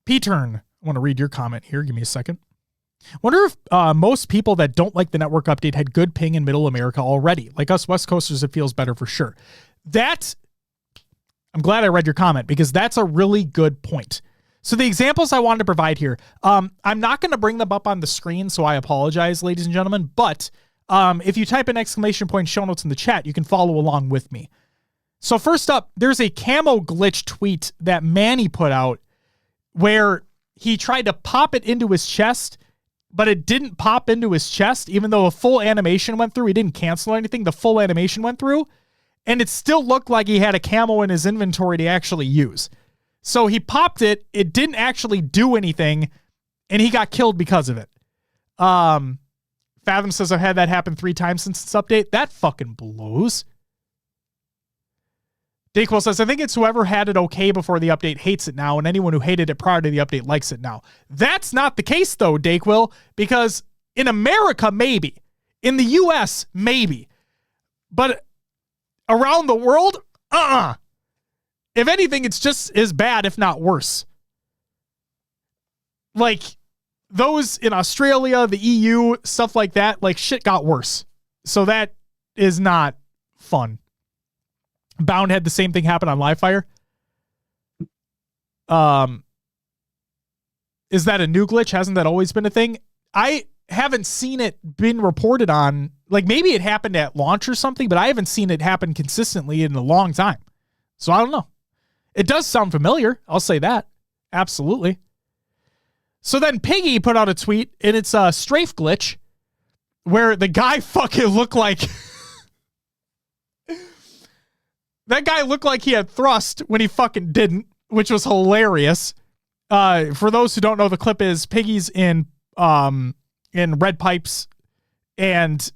P-Turn, I want to read your comment here. Give me a second. Wonder if most people that don't like the network update had good ping in middle America already. Like us West Coasters, it feels better for sure. I'm glad I read your comment because that's a really good point. So the examples I wanted to provide here, I'm not going to bring them up on the screen, so I apologize, ladies and gentlemen. But if you type an exclamation point show notes in the chat, you can follow along with me. So first up, there's a camo glitch tweet that Manny put out where he tried to pop it into his chest, but it didn't pop into his chest, even though a full animation went through. He didn't cancel anything. The full animation went through, and it still looked like he had a camo in his inventory to actually use. So he popped it. It didn't actually do anything, and he got killed because of it. Fathom says, I've had that happen 3 times since this update. That fucking blows. Dayquil says, I think it's whoever had it okay before the update hates it now, and anyone who hated it prior to the update likes it now. That's not the case, though, Dayquil, because in America, maybe. In the US, maybe. But around the world, If anything, it's just as bad, if not worse. Like, those in Australia, the EU, stuff like that, like shit got worse. So that is not fun. Bound had the same thing happen on Livefire. Is that a new glitch? Hasn't that always been a thing? I haven't seen it been reported on. Like maybe it happened at launch or something, but I haven't seen it happen consistently in a long time. So I don't know. It does sound familiar. I'll say that. Absolutely. So then Piggy put out a tweet, and it's a strafe glitch where the guy fucking looked like that guy looked like he had thrust when he fucking didn't, which was hilarious. For those who don't know, the clip is Piggy's in red pipes, and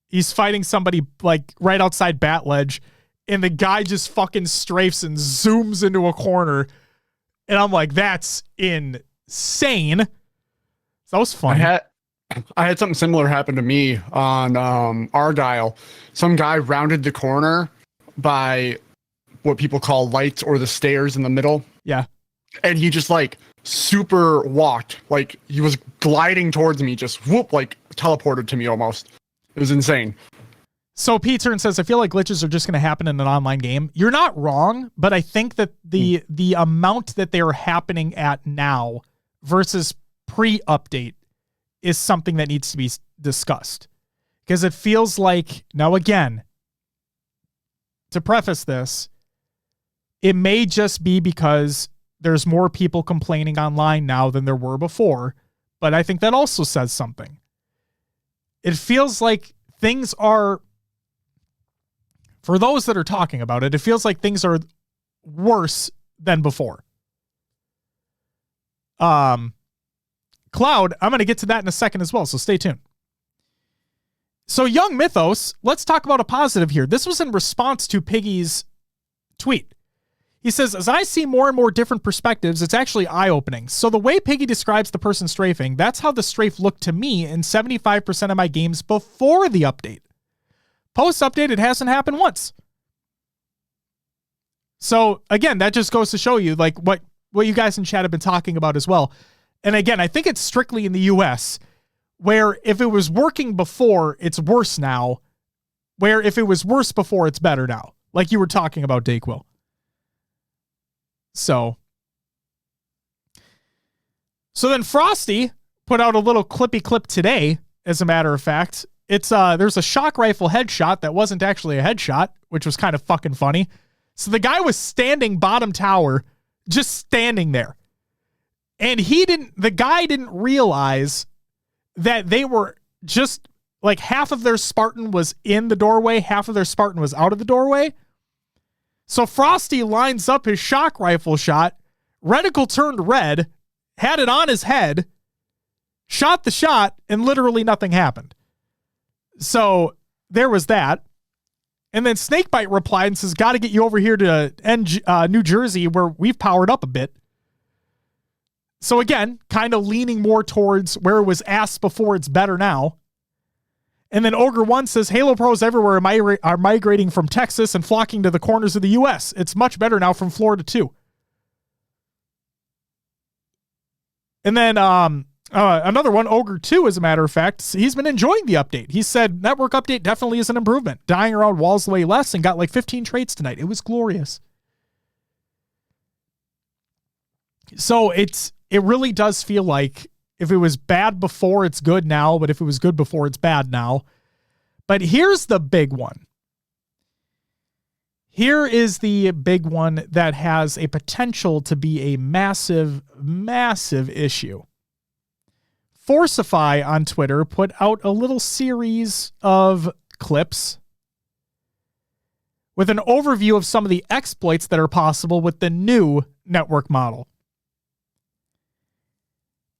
he's fighting somebody like right outside Bat Ledge, and the guy just fucking strafes and zooms into a corner, and I'm like, that's insane. That was funny. I had something similar happen to me on Argyle. Some guy rounded the corner by what people call lights or the stairs in the middle. Yeah. And he just like super walked, like he was gliding towards me, just whoop, like teleported to me almost. It was insane. So Pete Turn says, I feel like glitches are just going to happen in an online game. You're not wrong, but I think that the amount that they're happening at now versus pre-update is something that needs to be discussed. Because it feels like, now again, to preface this, it may just be because there's more people complaining online now than there were before, but I think that also says something. It feels like things are, for those that are talking about it, it feels like things are worse than before. Cloud, I'm going to get to that in a second as well, so stay tuned. So Young Mythos, let's talk about a positive here. This was in response to Piggy's tweet. He says, as I see more and more different perspectives, it's actually eye-opening. So the way Piggy describes the person strafing, that's how the strafe looked to me in 75% of my games before the update. Post-update, it hasn't happened once. So again, that just goes to show you like what you guys in chat have been talking about as well. And again, I think it's strictly in the US, where if it was working before, it's worse now. Where if it was worse before, it's better now. Like you were talking about, Dayquil. So then Frosty put out a little clippy clip today, as a matter of fact. It's there's a shock rifle headshot that wasn't actually a headshot, which was kind of fucking funny. So the guy was standing bottom tower, just standing there. And the guy didn't realize that they were just like half of their Spartan was in the doorway, half of their Spartan was out of the doorway. So Frosty lines up his shock rifle shot, reticle turned red, had it on his head, shot the shot, and literally nothing happened. So there was that. And then Snakebite replied and says, got to get you over here to New Jersey where we've powered up a bit. So again, kind of leaning more towards where it was ass before, it's better now. And then Ogre One says, Halo pros everywhere are migrating from Texas and flocking to the corners of the U.S. It's much better now from Florida too. And then another one, Ogre 2, as a matter of fact, he's been enjoying the update. He said, network update definitely is an improvement. Dying around walls way less and got like 15 trades tonight. It was glorious. So it really does feel like if it was bad before, it's good now, but if it was good before, it's bad now. But here's the big one. Here is the big one that has a potential to be a massive, massive issue. Forcify on Twitter put out a little series of clips with an overview of some of the exploits that are possible with the new network model.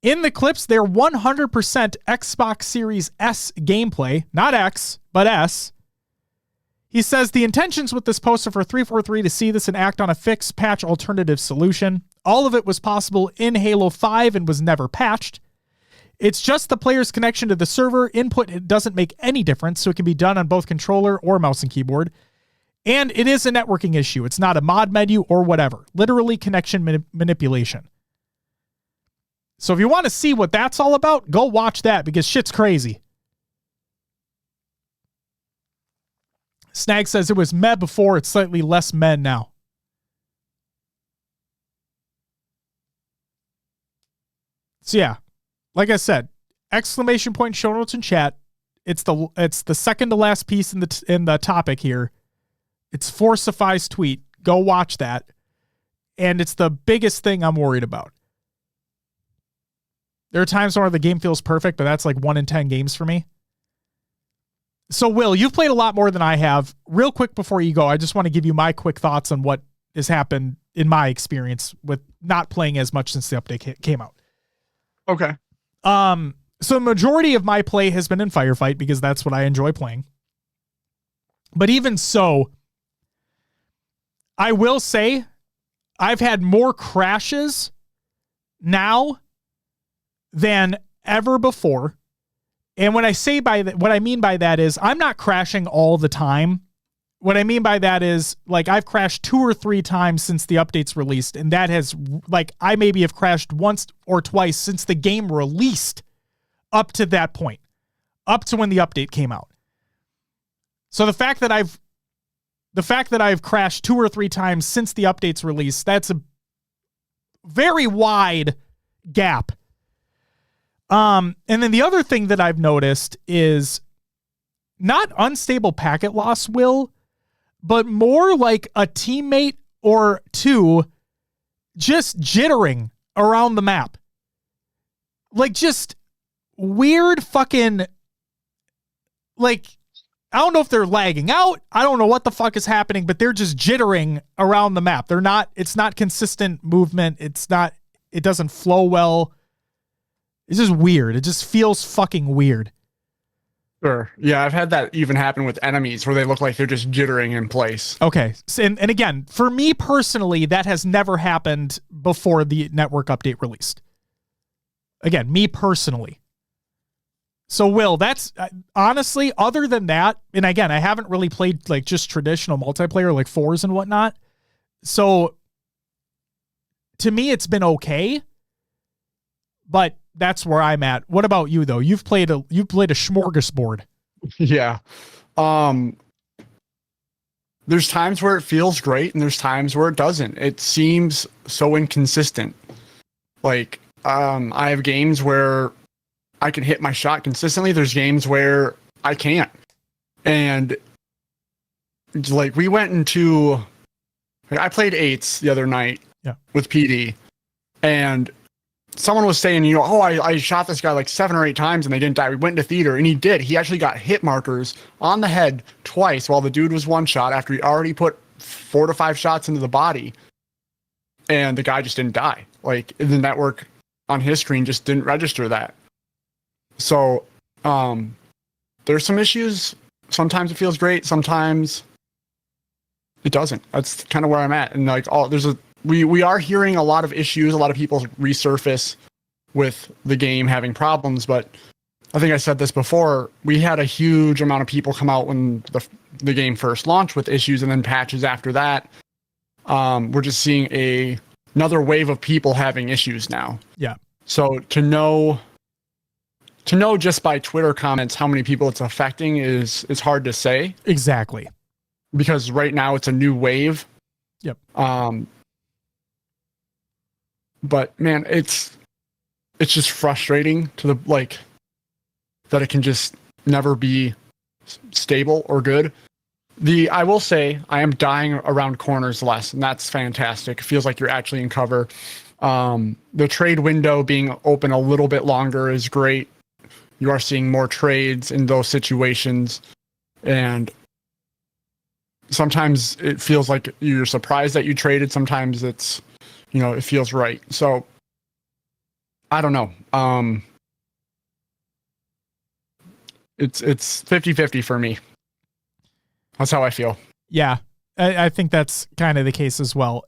In the clips, they're 100% Xbox Series S gameplay, not X, but S. He says the intentions with this post are for 343 to see this and act on a fix, patch, alternative solution. All of it was possible in Halo 5 and was never patched. It's just the player's connection to the server. Input it doesn't make any difference, so it can be done on both controller or mouse and keyboard. And it is a networking issue. It's not a mod menu or whatever. Literally connection manipulation. So if you want to see what that's all about, go watch that because shit's crazy. Snag says it was meh before, it's slightly less meh now. So yeah, like I said, exclamation point show notes in chat. It's the second to last piece in the topic here. It's for Suffice tweet. Go watch that. And it's the biggest thing I'm worried about. There are times where the game feels perfect, but that's like 1 in 10 games for me. So Will, you've played a lot more than I have. Real quick before you go, I just want to give you my quick thoughts on what has happened in my experience with not playing as much since the update came out. Okay. So the majority of my play has been in Firefight because that's what I enjoy playing. But even so, I will say I've had more crashes now than ever before. And when I say by that, what I mean by that is I'm not crashing all the time. What I mean by that is like I've crashed 2 or 3 times since the update's released. And that has like, I maybe have crashed once or twice since the game released up to that point, up to when the update came out. So the fact that I've crashed 2 or 3 times since the update's release, that's a very wide gap. And then the other thing that I've noticed is not unstable packet loss, Will, but more like a teammate or two just jittering around the map. Like just weird fucking, like, I don't know if they're lagging out. I don't know what the fuck is happening, but they're just jittering around the map. It's not consistent movement. It doesn't flow well. It's just weird. It just feels fucking weird. Sure. Yeah, I've had that even happen with enemies where they look like they're just jittering in place. Okay. And again, for me personally, that has never happened before the network update released. Again, me personally. So Will, that's honestly, other than that, and again, I haven't really played like just traditional multiplayer like 4s and whatnot. So to me, it's been okay, but that's where I'm at. What about you though? You've played a smorgasbord. Yeah. There's times where it feels great and there's times where it doesn't. It seems so inconsistent. Like, I have games where I can hit my shot consistently. There's games where I can't. And like we went into, like, I played 8s the other night with PD, and someone was saying, I shot this guy like 7 or 8 times and they didn't die. We went into theater and he did. He actually got hit markers on the head twice while the dude was 1 shot after he already put 4 to 5 shots into the body. And the guy just didn't die. Like the network on his screen just didn't register that. So, there's some issues. Sometimes it feels great. Sometimes it doesn't. That's kind of where I'm at. And like, we are hearing a lot of issues. A lot of people resurface with the game having problems, but I think I said this before. We had a huge amount of people come out when the game first launched with issues, and then patches after that. We're just seeing another wave of people having issues now. Yeah. So to know just by Twitter comments how many people it's affecting is hard to say. Exactly. Because right now it's a new wave. Yep. But man, it's just frustrating to that it can just never be stable or good. I will say I am dying around corners less, and that's fantastic. It feels like you're actually in cover. The trade window being open a little bit longer is great. You are seeing more trades in those situations, and sometimes it feels like you're surprised that you traded. Sometimes it's, it feels right. So I don't know. It's 50-50 for me. That's how I feel. Yeah, I think that's kind of the case as well.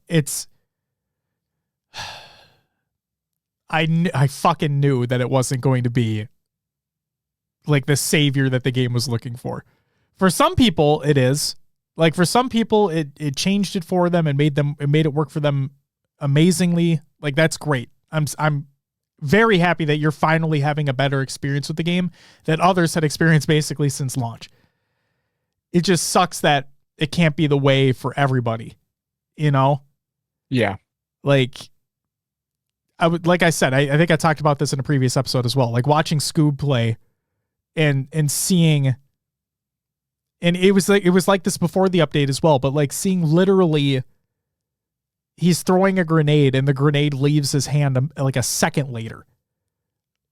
I fucking knew that it wasn't going to be like the savior that the game was looking for. For some people, it is. Like for some people, it changed it for them and made it work for them amazingly. Like that's great. I'm very happy that you're finally having a better experience with the game that others had experienced basically since launch. It just sucks that it can't be the way for everybody, you know? Yeah. Like, like I said, I think I talked about this in a previous episode as well. Like watching Scoob play and seeing, and it was like this before the update as well, but like seeing literally he's throwing a grenade and the grenade leaves his hand like a second later.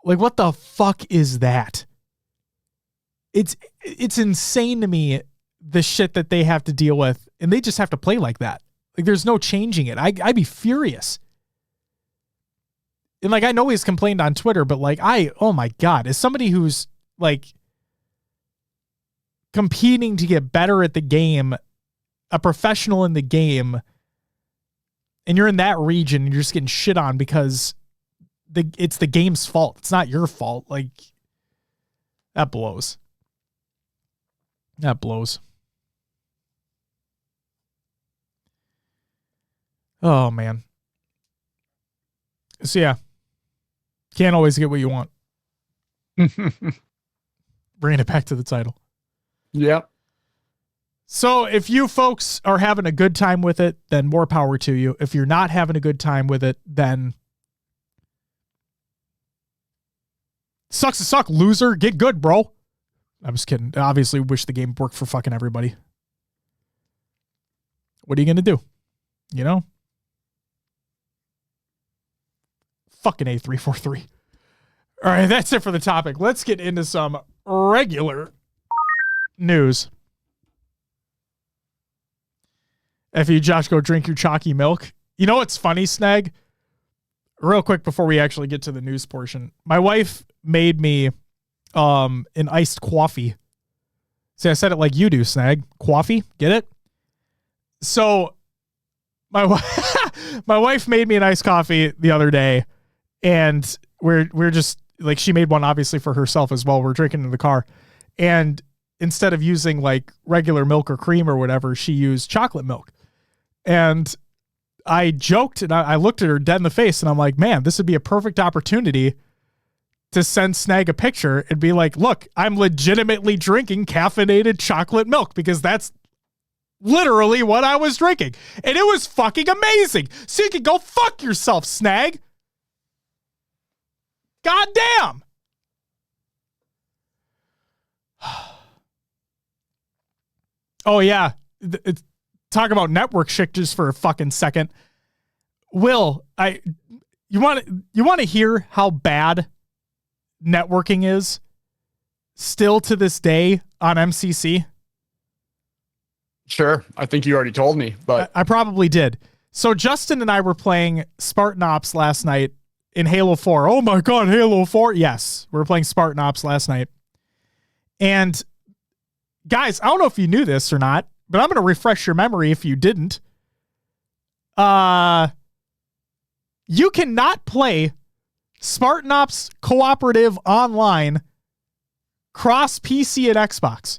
Like, what the fuck is that? It's insane to me, the shit that they have to deal with, and they just have to play like that. Like, there's no changing it. I'd be furious. And like, I know he's complained on Twitter, but like, oh my God, as somebody who's like competing to get better at the game, a professional in the game, and you're in that region and you're just getting shit on because it's the game's fault. It's not your fault. Like, that blows. That blows. Oh, man. So, yeah. Can't always get what you want. Bringing it back to the title. Yep. So if you folks are having a good time with it, then more power to you. If you're not having a good time with it, then sucks to suck, loser. Get good, bro. I'm just kidding. I obviously wish the game worked for fucking everybody. What are you going to do? You know? Fucking A343. All right, that's it for the topic. Let's get into some regular news. If you, Josh, go drink your chalky milk. You know what's funny, Snag? Real quick before we actually get to the news portion. My wife made me an iced coffee. See, I said it like you do, Snag. Coffee, get it? So my wife made me an iced coffee the other day, and we're just like, she made one obviously for herself as well. We're drinking in the car, and instead of using like regular milk or cream or whatever, she used chocolate milk. And I joked and I looked at her dead in the face and I'm like, man, this would be a perfect opportunity to send Snag a picture and be like, look, I'm legitimately drinking caffeinated chocolate milk, because that's literally what I was drinking. And it was fucking amazing. So you can go fuck yourself, Snag. God damn. Oh yeah. Talk about network shit just for a fucking second. Will, you want to hear how bad networking is still to this day on MCC? Sure. I think you already told me, but I probably did. So Justin and I were playing Spartan Ops last night in Halo 4. Oh my God, Halo 4. Yes, we were playing Spartan Ops last night. And guys, I don't know if you knew this or not, but I'm going to refresh your memory if you didn't. You cannot play Spartan Ops Cooperative online cross PC and Xbox.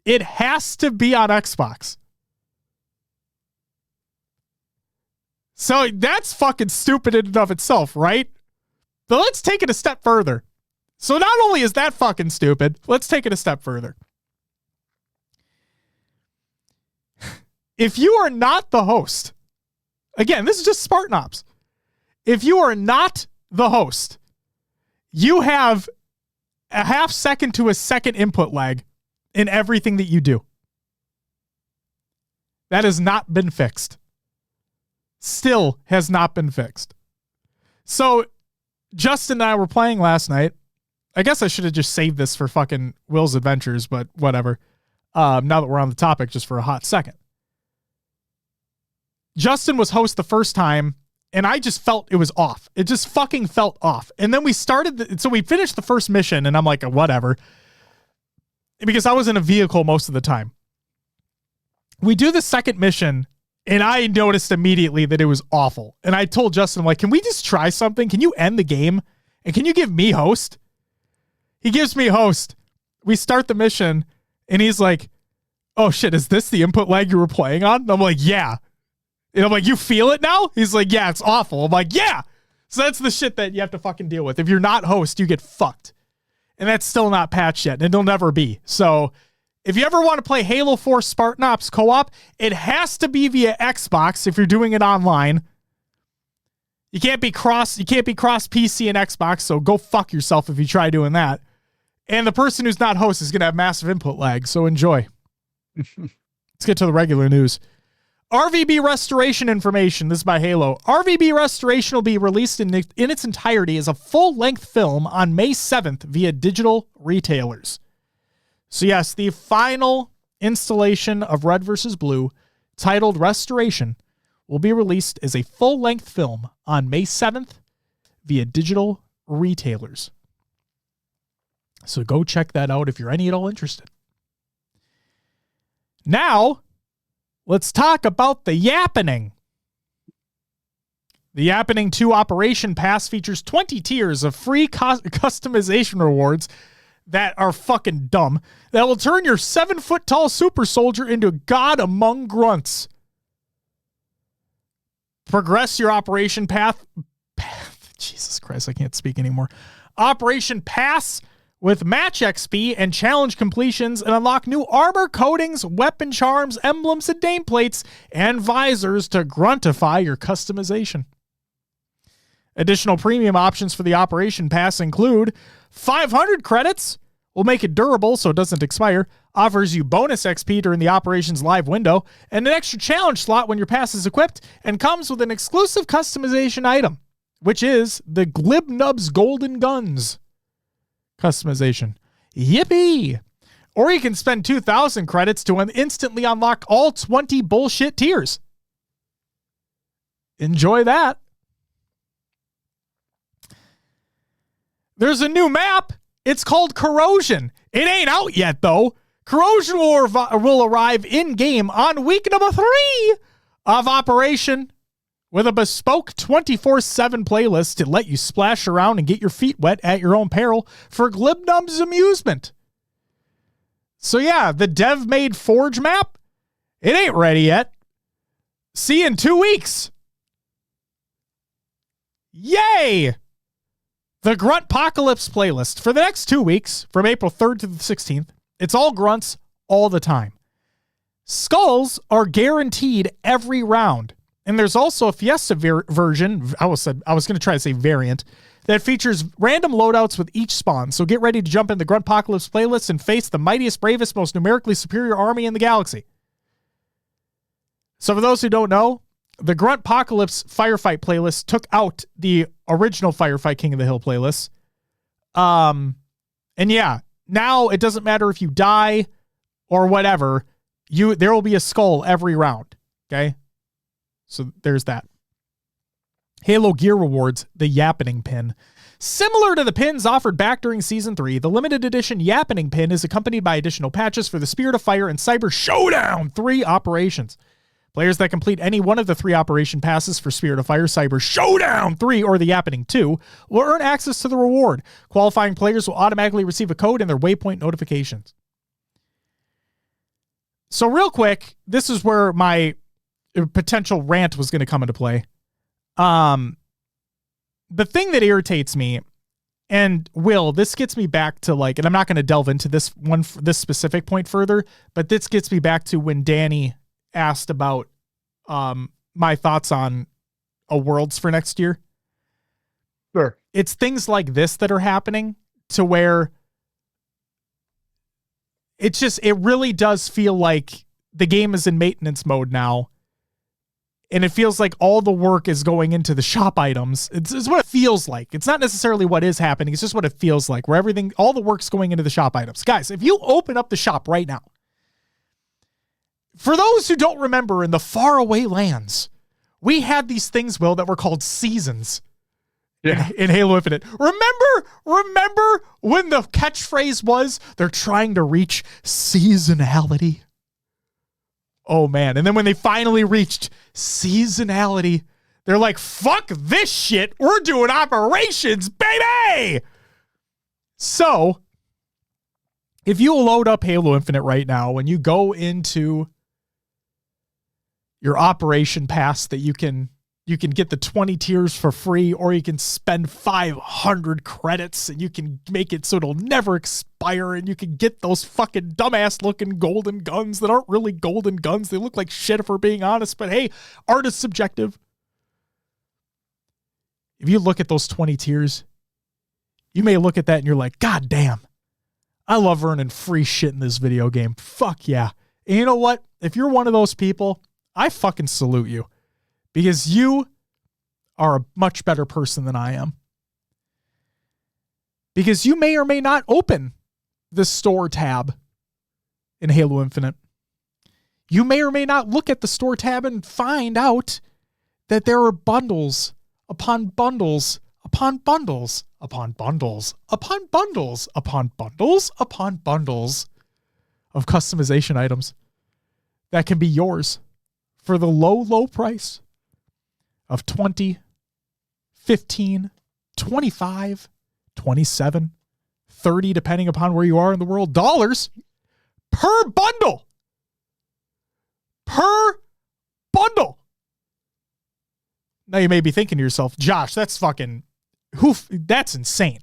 It has to be on Xbox. So that's fucking stupid in and of itself, right? But let's take it a step further. So not only is that fucking stupid, let's take it a step further. If you are not the host, again, this is just Spartan Ops. If you are not the host, you have a half second to a second input lag in everything that you do. That has not been fixed. Still has not been fixed. So Justin and I were playing last night. I guess I should have just saved this for fucking Will's Adventures, but whatever. Now that we're on the topic, just for a hot second. Justin was host the first time, and I just felt it was off. It just fucking felt off. And then we started, so we finished the first mission, and I'm like, whatever. Because I was in a vehicle most of the time. We do the second mission, and I noticed immediately that it was awful. And I told Justin, I'm like, can we just try something? Can you end the game? And can you give me host? He gives me host. We start the mission, and he's like, oh shit, is this the input lag you were playing on? And I'm like, yeah. And I'm like, you feel it now? He's like, yeah, it's awful. I'm like, yeah. So that's the shit that you have to fucking deal with. If you're not host, you get fucked. And that's still not patched yet, and it'll never be. So if you ever want to play Halo 4 Spartan Ops co-op, it has to be via Xbox if you're doing it online. You can't be cross PC and Xbox, so go fuck yourself if you try doing that. And the person who's not host is going to have massive input lag, so enjoy. Let's get to the regular news. RVB Restoration information. This is by Halo. RVB Restoration will be released in its entirety as a full-length film on May 7th via digital retailers. So yes, the final installation of Red vs. Blue, titled Restoration, will be released as a full-length film on May 7th via digital retailers. So go check that out if you're any at all interested. Now, let's talk about the Yappening. The Yappening 2 Operation Pass features 20 tiers of free customization rewards that are fucking dumb, that will turn your 7-foot-tall super soldier into a god among grunts. Progress your Operation Path. Jesus Christ, I can't speak anymore. Operation Pass with match XP and challenge completions, and unlock new armor coatings, weapon charms, emblems, and nameplates, and visors to gruntify your customization. Additional premium options for the Operation Pass include 500 credits, will make it durable so it doesn't expire, offers you bonus XP during the Operations Live window, and an extra challenge slot when your pass is equipped, and comes with an exclusive customization item, which is the Glibnub's Golden Guns customization. Yippee! Or you can spend 2,000 credits to instantly unlock all 20 bullshit tiers. Enjoy that. There's a new map. It's called Corrosion. It ain't out yet, though. Corrosion will arrive in-game on week number 3 of Operation, with a bespoke 24/7 playlist to let you splash around and get your feet wet at your own peril for Glibnub's amusement. So yeah, the dev-made Forge map, it ain't ready yet. See you in 2 weeks. Yay! The Gruntpocalypse playlist for the next 2 weeks, from April 3rd to the 16th, it's all grunts all the time. Skulls are guaranteed every round. And there's also a Fiesta version, I was going to try to say variant, that features random loadouts with each spawn. So get ready to jump in the Gruntpocalypse playlist and face the mightiest, bravest, most numerically superior army in the galaxy. So for those who don't know, the Gruntpocalypse Firefight playlist took out the original Firefight King of the Hill playlist. And yeah, now it doesn't matter if you die or whatever, there will be a skull every round. Okay? So there's that. Halo Gear Rewards, the Yappening Pin. Similar to the pins offered back during Season 3, the limited edition Yappening Pin is accompanied by additional patches for the Spirit of Fire and Cyber Showdown 3 operations. Players that complete any one of the 3 operation passes for Spirit of Fire, Cyber Showdown 3, or the Yappening 2 will earn access to the reward. Qualifying players will automatically receive a code in their waypoint notifications. So real quick, this is where my potential rant was going to come into play. The thing that irritates me, and this gets me back to and I'm not going to delve into this specific point further, but this gets me back to when Danny asked about my thoughts on a Worlds for next year. Sure. It's things like this that are happening to where it really does feel like the game is in maintenance mode now. And it feels like all the work is going into the shop items. It's what it feels like. It's not necessarily what is happening. It's just what it feels like, where all the work's going into the shop items. Guys, if you open up the shop right now, for those who don't remember, in the faraway lands, we had these things, Will, that were called seasons. Yeah. In Halo Infinite. Remember when the catchphrase was, they're trying to reach seasonality? Oh, man. And then when they finally reached seasonality, they're like, fuck this shit. We're doing operations, baby! So, if you load up Halo Infinite right now, when you go into your operation pass that you can You can get the 20 tiers for free, or you can spend 500 credits and you can make it so it'll never expire, and you can get those fucking dumbass looking golden guns that aren't really golden guns. They look like shit if we're being honest, but hey, art is subjective. If you look at those 20 tiers, you may look at that and you're like, God damn, I love earning free shit in this video game. Fuck yeah. And you know what? If you're one of those people, I fucking salute you. Because you are a much better person than I am. Because you may or may not open the store tab in Halo Infinite. You may or may not look at the store tab and find out that there are bundles upon bundles upon bundles upon bundles upon bundles upon bundles upon bundles of customization items that can be yours for the low price of 20, 15, 25, 27, 30, depending upon where you are in the world, dollars per bundle. Per bundle. Now you may be thinking to yourself, Josh, that's that's insane.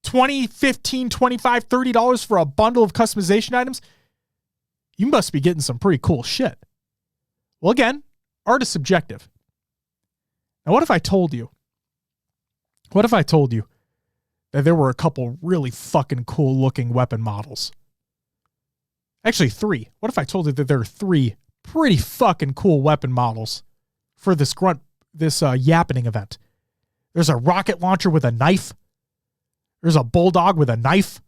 20, 15, 25, $30 for a bundle of customization items? You must be getting some pretty cool shit. Well, again, art is subjective. Now, what if I told you that there were a couple really fucking cool looking weapon models? Actually, 3. What if I told you that there are 3 pretty fucking cool weapon models for this yappening event? There's a rocket launcher with a knife. There's a bulldog with a knife.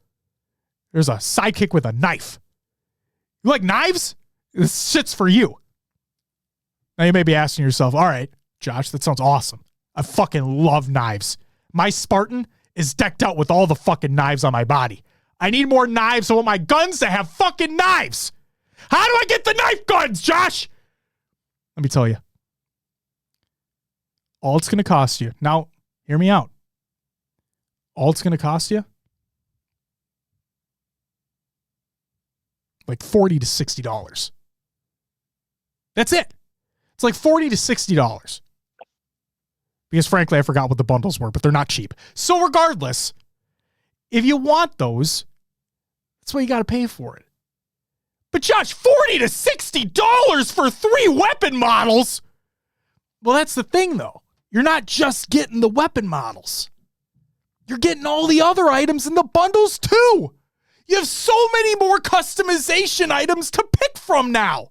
There's a sidekick with a knife. You like knives? This shit's for you. Now you may be asking yourself, all right, Josh, that sounds awesome. I fucking love knives. My Spartan is decked out with all the fucking knives on my body. I need more knives. I want my guns to have fucking knives. How do I get the knife guns, Josh? Let me tell you. All it's going to cost you. Now, hear me out. All it's going to cost you, like $40 to $60. That's it. It's like $40 to $60. Because frankly, I forgot what the bundles were, but they're not cheap. So regardless, if you want those, that's what you got to pay for it. But Josh, $40 to $60 for 3 weapon models? Well, that's the thing, though. You're not just getting the weapon models. You're getting all the other items in the bundles, too. You have so many more customization items to pick from now.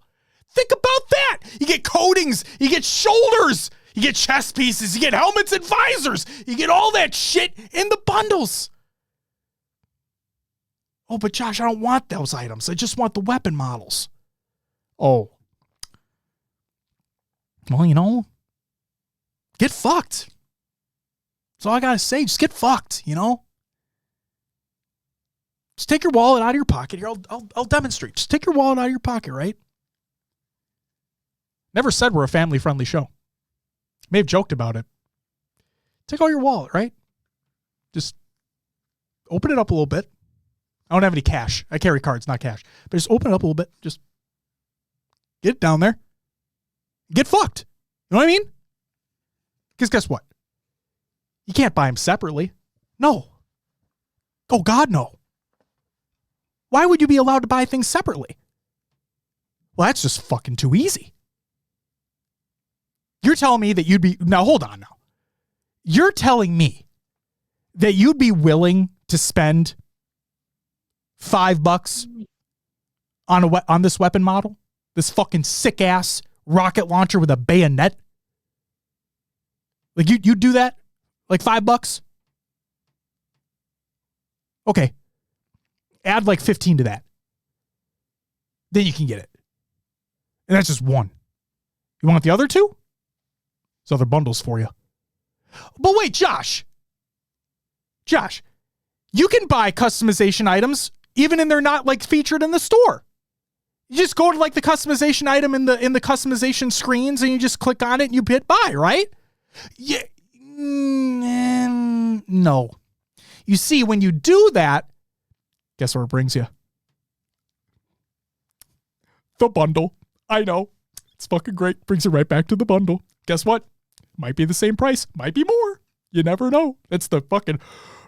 Think about that. You get coatings, you get shoulders, you get chest pieces, you get helmets and visors. You get all that shit in the bundles. Oh, but Josh, I don't want those items. I just want the weapon models. Oh. Well, get fucked. That's all I gotta say. Just get fucked, Just take your wallet out of your pocket. Here, I'll demonstrate. Just take your wallet out of your pocket, right? Never said we're a family-friendly show. May have joked about it. Take out your wallet, right? Just open it up a little bit. I don't have any cash. I carry cards, not cash. But just open it up a little bit. Just get it down there. Get fucked. You know what I mean? Because guess what? You can't buy them separately. No. Oh, God, no. Why would you be allowed to buy things separately? Well, that's just fucking too easy. You're telling me that you'd be... Now, hold on now. You're telling me that you'd be willing to spend $5 on this weapon model? This fucking sick-ass rocket launcher with a bayonet? Like, you'd do that? Like $5? Okay. Add like 15 to that. Then you can get it. And that's just one. You want the other 2? There's other bundles for you. But wait, Josh, you can buy customization items even if they're not like featured in the store. You just go to like the customization item in the customization screens and you just click on it and you hit buy, right? Yeah. No. You see, when you do that, guess where it brings you? The bundle. I know. It's fucking great. Brings you right back to the bundle. guess what? Might be the same price, might be more. You never know. It's the fucking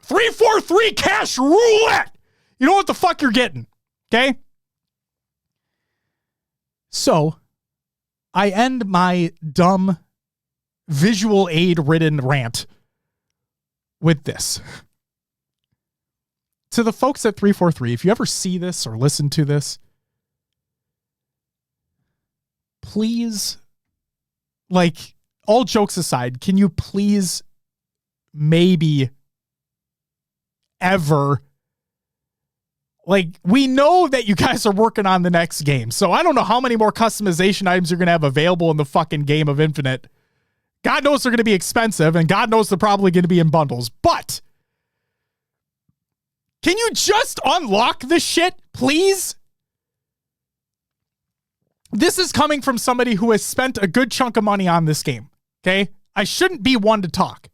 343 cash roulette. You know what the fuck you're getting, okay? So, I end my dumb visual aid-ridden rant with this. To the folks at 343, if you ever see this or listen to this, please, like, all jokes aside, can you please maybe ever, like, we know that you guys are working on the next game, so I don't know how many more customization items you're going to have available in the fucking game of Infinite. God knows they're going to be expensive, and God knows they're probably going to be in bundles, but can you just unlock this shit, please? This is coming from somebody who has spent a good chunk of money on this game, okay? I shouldn't be one to talk.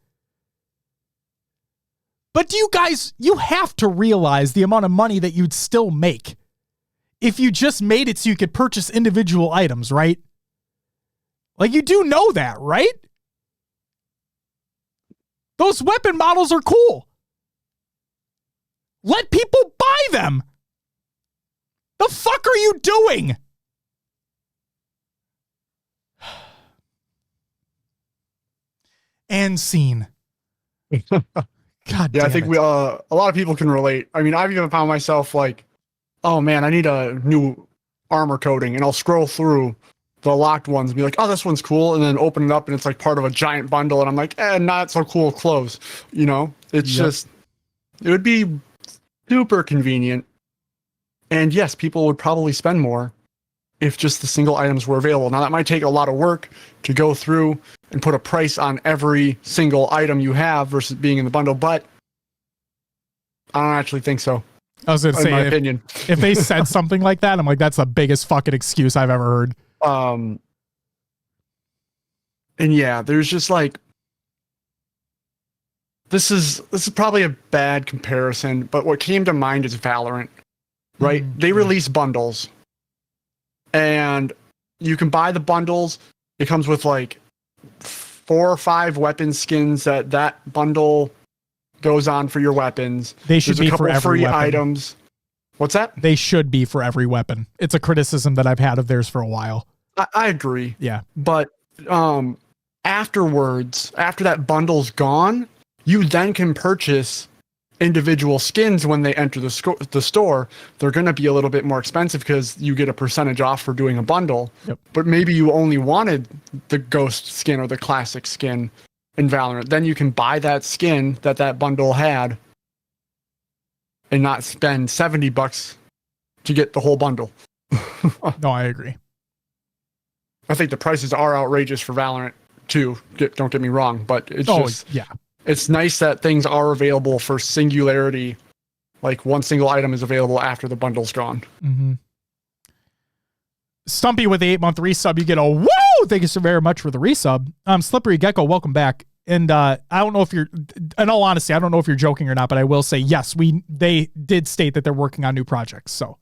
But do you guys, you have to realize the amount of money that you'd still make if you just made it so you could purchase individual items, right? Like, you do know that, right? Those weapon models are cool. Let people buy them. The fuck are you doing? And scene. God damn. Yeah, I think it. we a lot of people can relate. I mean, I've even found myself like, oh man, I need a new armor coating, and I'll scroll through the locked ones and be like, oh, this one's cool, and then open it up and it's like part of a giant bundle, and I'm like, not so cool clothes. You know, it's just, it would be super convenient. And yes, people would probably spend more if just the single items were available. Now that might take a lot of work to go through and put a price on every single item you have versus being in the bundle, but I don't actually think so. I was going to say, in my opinion, if they said something like that, I'm like, that's the biggest fucking excuse I've ever heard. And yeah, there's just like, this is probably a bad comparison, but what came to mind is Valorant, right? They release bundles, and you can buy the bundles. It comes with like 4 or 5 weapon skins that bundle goes on for your weapons. They should There's be a couple for every free weapon. items. What's that? They should be for every weapon. It's a criticism that I've had of theirs for a while. I agree. Yeah. But afterwards, after that bundle's gone, you then can purchase individual skins when they enter the store. They're going to be a little bit more expensive because you get a percentage off for doing a bundle. Yep. But maybe you only wanted the ghost skin or the classic skin in Valorant. Then you can buy that skin that bundle had and not spend $70 to get the whole bundle. No, I agree. I think the prices are outrageous for Valorant too. Don't get me wrong, but it's it's nice that things are available for singularity. Like one single item is available after the bundle's gone. Mm-hmm. Stumpy with the 8-month resub. You get a woo! Thank you so very much for the resub. Slippery Gecko, welcome back. And I don't know if you're, in all honesty, I don't know if you're joking or not, but I will say, yes, they did state that they're working on new projects. So,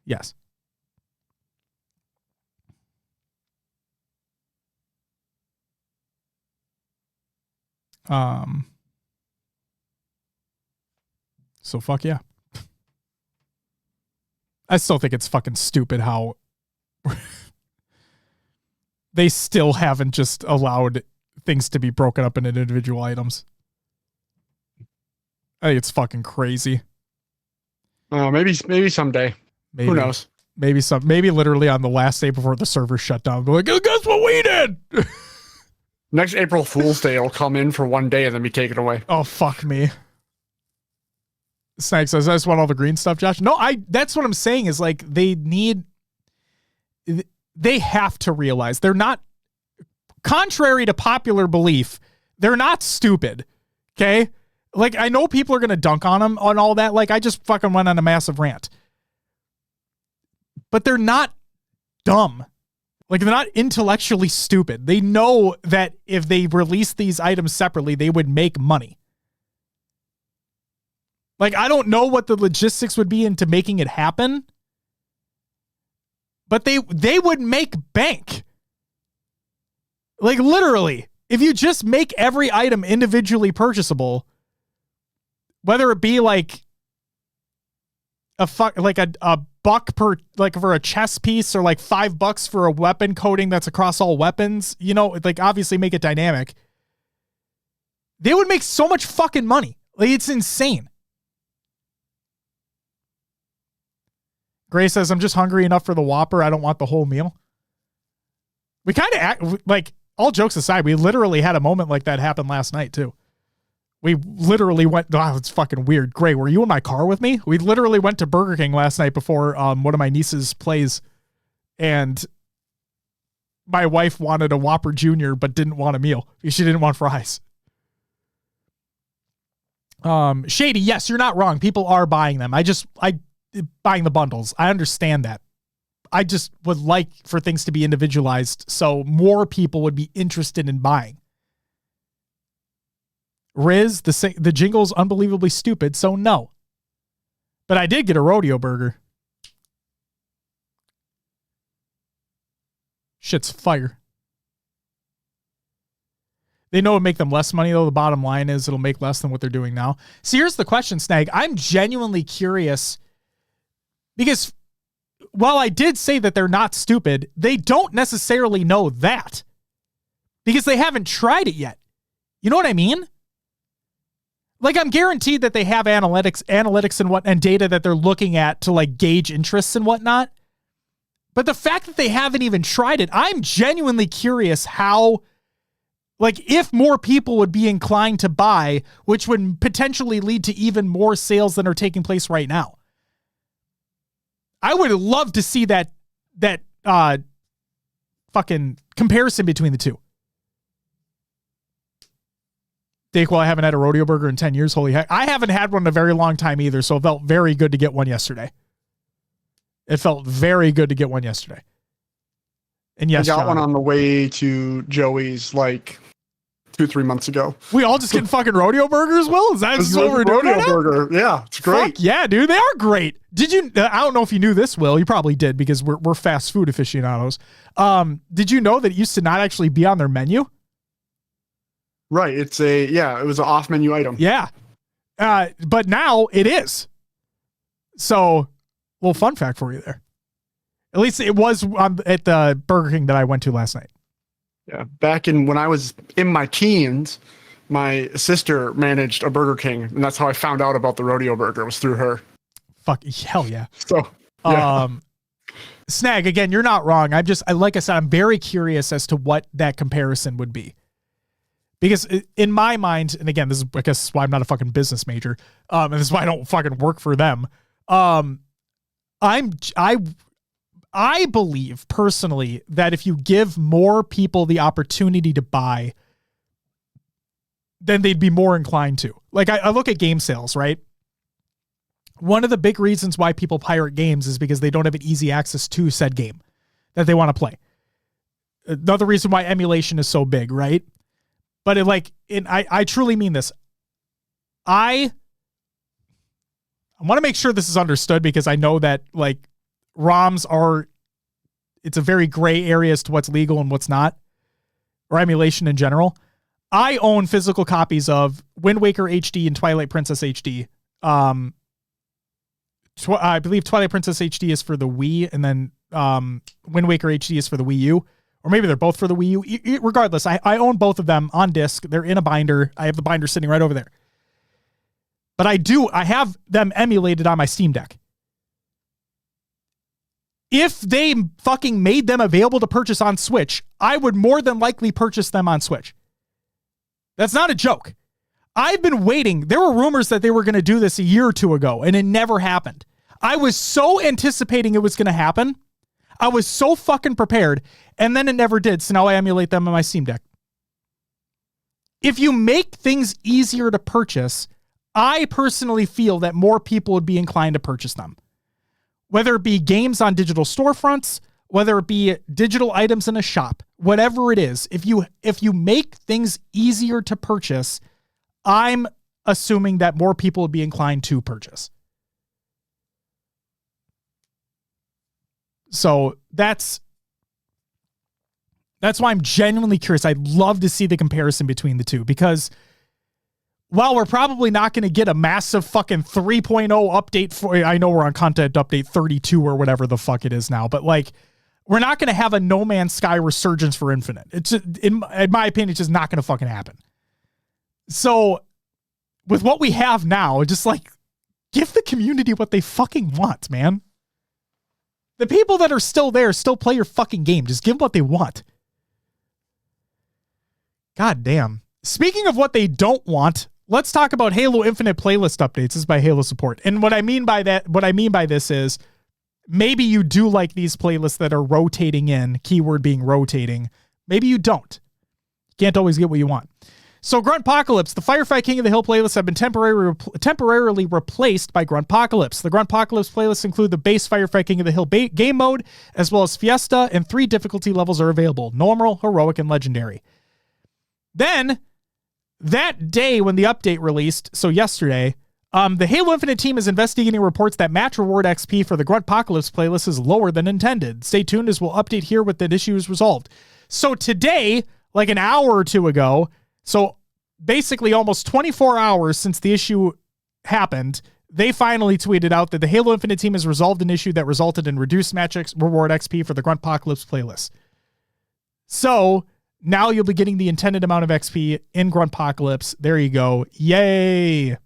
yes. So fuck yeah. I still think it's fucking stupid how they still haven't just allowed things to be broken up into individual items. I think it's fucking crazy. Maybe someday. Maybe. Who knows? Maybe literally on the last day before the server shut down. They're like, guess what we did? Next April Fool's Day, it'll come in for one day and then be taken away. Oh, fuck me. Snake says, I just want all the green stuff, Josh. No, that's what I'm saying is like they have to realize they're not, contrary to popular belief, they're not stupid. Okay? Like, I know people are going to dunk on them on all that. Like, I just fucking went on a massive rant. But they're not dumb. Like, they're not intellectually stupid. They know that if they release these items separately, they would make money. Like, I don't know what the logistics would be into making it happen, but they would make bank. Like literally, if you just make every item individually purchasable, whether it be like a buck per, like for a chess piece, or like $5 for a weapon coating that's across all weapons, you know, like obviously make it dynamic. They would make so much fucking money. Like it's insane. Gray says, I'm just hungry enough for the Whopper. I don't want the whole meal. We kind of act like, all jokes aside, we literally had a moment like that happen last night too. We literally went, wow, it's fucking weird. Gray, were you in my car with me? We literally went to Burger King last night before one of my nieces' plays, and my wife wanted a Whopper Jr. but didn't want a meal. She didn't want fries. Shady, yes, you're not wrong. People are buying them. I buying the bundles. I understand that. I just would like for things to be individualized so more people would be interested in buying. Riz, the jingle's unbelievably stupid, so no. But I did get a rodeo burger. Shit's fire. They know it'll make them less money, though. The bottom line is it'll make less than what they're doing now. See, here's the question, Snag. I'm genuinely curious because while I did say that they're not stupid, they don't necessarily know that because they haven't tried it yet. You know what I mean? Like, I'm guaranteed that they have analytics and data that they're looking at to like gauge interests and whatnot. But the fact that they haven't even tried it, I'm genuinely curious how, like, if more people would be inclined to buy, which would potentially lead to even more sales than are taking place right now. I would love to see that fucking comparison between the two. Dayquil, I haven't had a rodeo burger in 10 years. Holy heck. I haven't had one in a very long time either, so it felt very good to get one yesterday. It felt very good to get one yesterday. And yes, I got John, one on the way to Joey's like 2-3 months ago. We all just getting fucking rodeo burgers, Will? Is that what we're doing right now? Burger. Yeah, it's great. Fuck yeah, dude. They are great. Did you, I don't know if you knew this, Will. You probably did because we're fast food aficionados. Did you know that it used to not actually be on their menu? Right. It was an off menu item. Yeah. But now it is. So, little fun fact for you there. At least it was at the Burger King that I went to last night. Yeah. Back when I was in my teens, my sister managed a Burger King, and that's how I found out about the rodeo burger, was through her. Fuck, hell yeah. So, yeah. Snag, again, you're not wrong. Like I said, I'm very curious as to what that comparison would be. Because in my mind, and again, this is, I guess, why I'm not a fucking business major, and this is why I don't fucking work for them. I believe personally that if you give more people the opportunity to buy, then they'd be more inclined to. Like I look at game sales, right? One of the big reasons why people pirate games is because they don't have an easy access to said game that they want to play. Another reason why emulation is so big, right? But I truly mean this. I want to make sure this is understood because I know that like ROMs it's a very gray area as to what's legal and what's not, or emulation in general. I own physical copies of Wind Waker HD and Twilight Princess HD. I believe Twilight Princess HD is for the Wii, and then Wind Waker HD is for the Wii U. Or maybe they're both for the Wii U. Regardless, I own both of them on disc. They're in a binder. I have the binder sitting right over there. But I have them emulated on my Steam Deck. If they fucking made them available to purchase on Switch, I would more than likely purchase them on Switch. That's not a joke. I've been waiting. There were rumors that they were going to do this a year or two ago, and it never happened. I was so anticipating it was going to happen. I was so fucking prepared, and then it never did, so now I emulate them on my Steam Deck. If you make things easier to purchase, I personally feel that more people would be inclined to purchase them. Whether it be games on digital storefronts, whether it be digital items in a shop, whatever it is, if you make things easier to purchase, I'm assuming that more people would be inclined to purchase. So that's That's why I'm genuinely curious. I'd love to see the comparison between the two, because while we're probably not going to get a massive fucking 3.0 update for, I know we're on content update 32 or whatever the fuck it is now, but like, we're not going to have a No Man's Sky resurgence for Infinite. It's just, in my opinion, it's just not going to fucking happen. So with what we have now, just like, give the community what they fucking want, man. The people that are still there still play your fucking game. Just give them what they want. God damn. Speaking of what they don't want, let's talk about Halo Infinite playlist updates. This is by Halo Support. And what I mean by this is, maybe you do like these playlists that are rotating in, keyword being rotating. Maybe you don't. You can't always get what you want. So Gruntpocalypse, the Firefight King of the Hill playlists have been temporarily replaced by Gruntpocalypse. The Gruntpocalypse playlists include the base Firefight King of the Hill game mode, as well as Fiesta, and 3 difficulty levels are available: normal, heroic, and legendary. Then, that day when the update released, so yesterday, the Halo Infinite team is investigating reports that match reward XP for the Gruntpocalypse playlist is lower than intended. Stay tuned as we'll update here with the issues resolved. So today, like an hour or two ago, so basically almost 24 hours since the issue happened, they finally tweeted out that the Halo Infinite team has resolved an issue that resulted in reduced match reward XP for the Gruntpocalypse playlist. So now you'll be getting the intended amount of XP in Gruntpocalypse. There you go. Yay.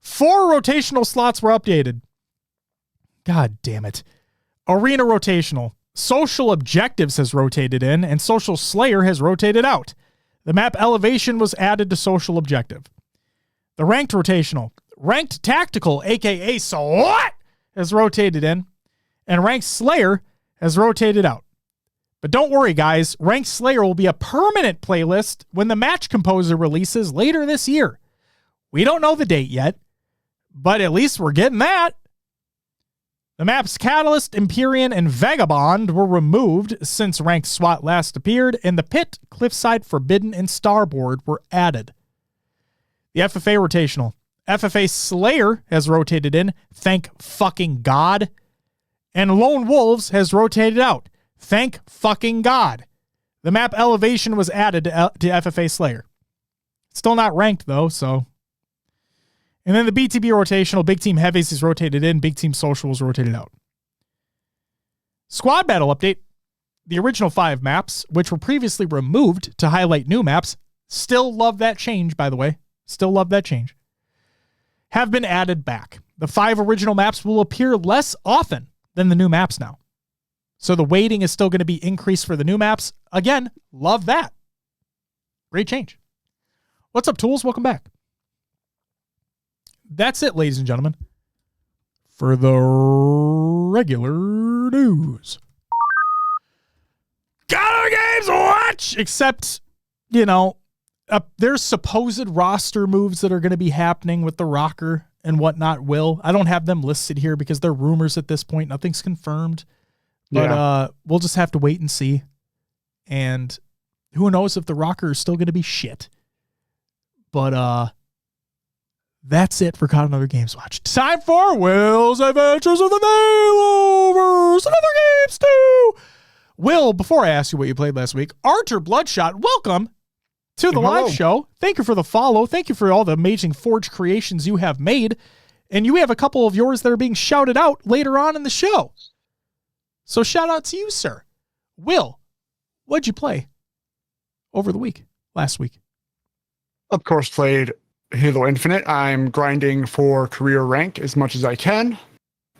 4 rotational slots were updated. God damn it. Arena rotational. Social Objectives has rotated in, and Social Slayer has rotated out. The map Elevation was added to Social Objective. The Ranked rotational. Ranked Tactical, aka So What, has rotated in, and Ranked Slayer has rotated out. But don't worry, guys. Ranked Slayer will be a permanent playlist when the Match Composer releases later this year. We don't know the date yet, but at least we're getting that. The maps Catalyst, Empyrean, and Vagabond were removed since Ranked SWAT last appeared, and the Pit, Cliffside, Forbidden, and Starboard were added. The FFA rotational. FFA Slayer has rotated in, thank fucking God. And Lone Wolves has rotated out, thank fucking God. The map Elevation was added to FFA Slayer. Still not ranked, though, so... And then the BTB rotational, Big Team Heavies is rotated in, Big Team Social is rotated out. Squad Battle update. The original 5 maps, which were previously removed to highlight new maps, still love that change, by the way. Still love that change. Have been added back. The 5 original maps will appear less often than the new maps now. So the weighting is still going to be increased for the new maps. Again, love that. Great change. What's up, Tools? Welcome back. That's it, ladies and gentlemen, for the regular news. Got our games to watch! Except, there's supposed roster moves that are going to be happening with the rocker and whatnot. I don't have them listed here because they're rumors at this point. Nothing's confirmed. But we'll just have to wait and see. And who knows if the rocker is still going to be shit. But, that's it for Caught Another Games Watch. Time for Will's Adventures of the Nailovers and other games too. Will, before I ask you what you played last week, Archer Bloodshot, welcome to the live show. Thank you for the follow. Thank you for all the amazing Forge creations you have made. And you have a couple of yours that are being shouted out later on in the show. So shout out to you, sir. Will, what'd you play over the week, last week? Of course, played Halo Infinite. I'm grinding for career rank as much as I can.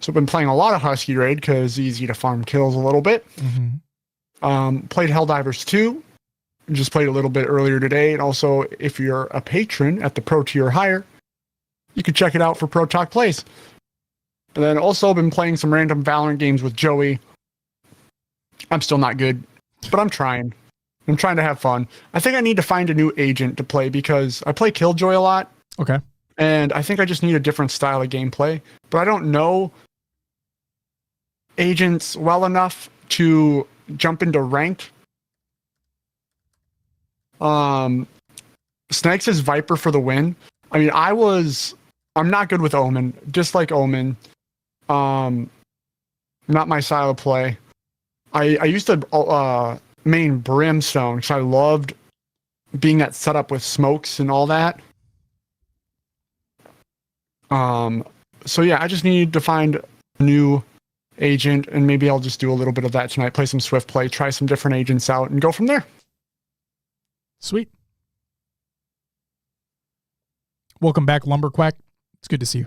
So I've been playing a lot of Husky Raid because it's easy to farm kills a little bit. Mm-hmm. Played Helldivers 2. Just played a little bit earlier today. And also, if you're a patron at the Pro tier higher, you can check it out for Pro Talk Plays. And then also been playing some random Valorant games with Joey. I'm still not good, but I'm trying. I'm trying to have fun. I think I need to find a new agent to play because I play Killjoy a lot. Okay. And I think I just need a different style of gameplay. But I don't know agents well enough to jump into ranked. Snakes is Viper for the win. I mean, I'm not good with Omen. Dislike Omen. Not my style of play. I used to main Brimstone because I loved being that setup with smokes and all that. So yeah, I just need to find a new agent, and maybe I'll just do a little bit of that tonight. Play some Swift play, try some different agents out, and go from there. Sweet. Welcome back, Lumberquack. It's good to see you.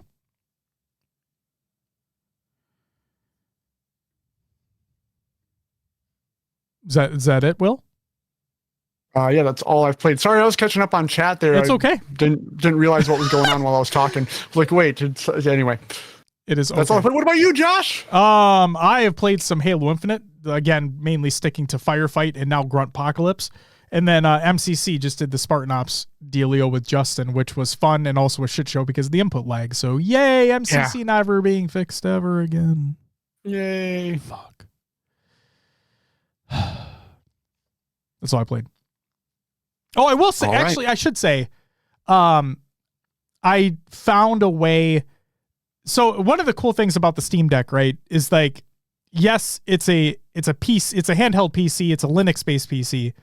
Is that it, Will? Yeah, that's all I've played. Sorry, I was catching up on chat there. It's okay. Didn't realize what was going on while I was talking. Like, wait, anyway. It is. That's all I played. What about you, Josh? I have played some Halo Infinite. Again, mainly sticking to Firefight and now Gruntpocalypse. And then MCC just did the Spartan Ops dealio with Justin, which was fun and also a shit show because of the input lag. So yay, MCC never being fixed ever again. Yay. Fuck. That's all I played. Oh, I will say, actually, I should say, I found a way. So one of the cool things about the Steam Deck, right, is like, yes, it's a PC, it's a handheld PC, it's a Linux-based PC.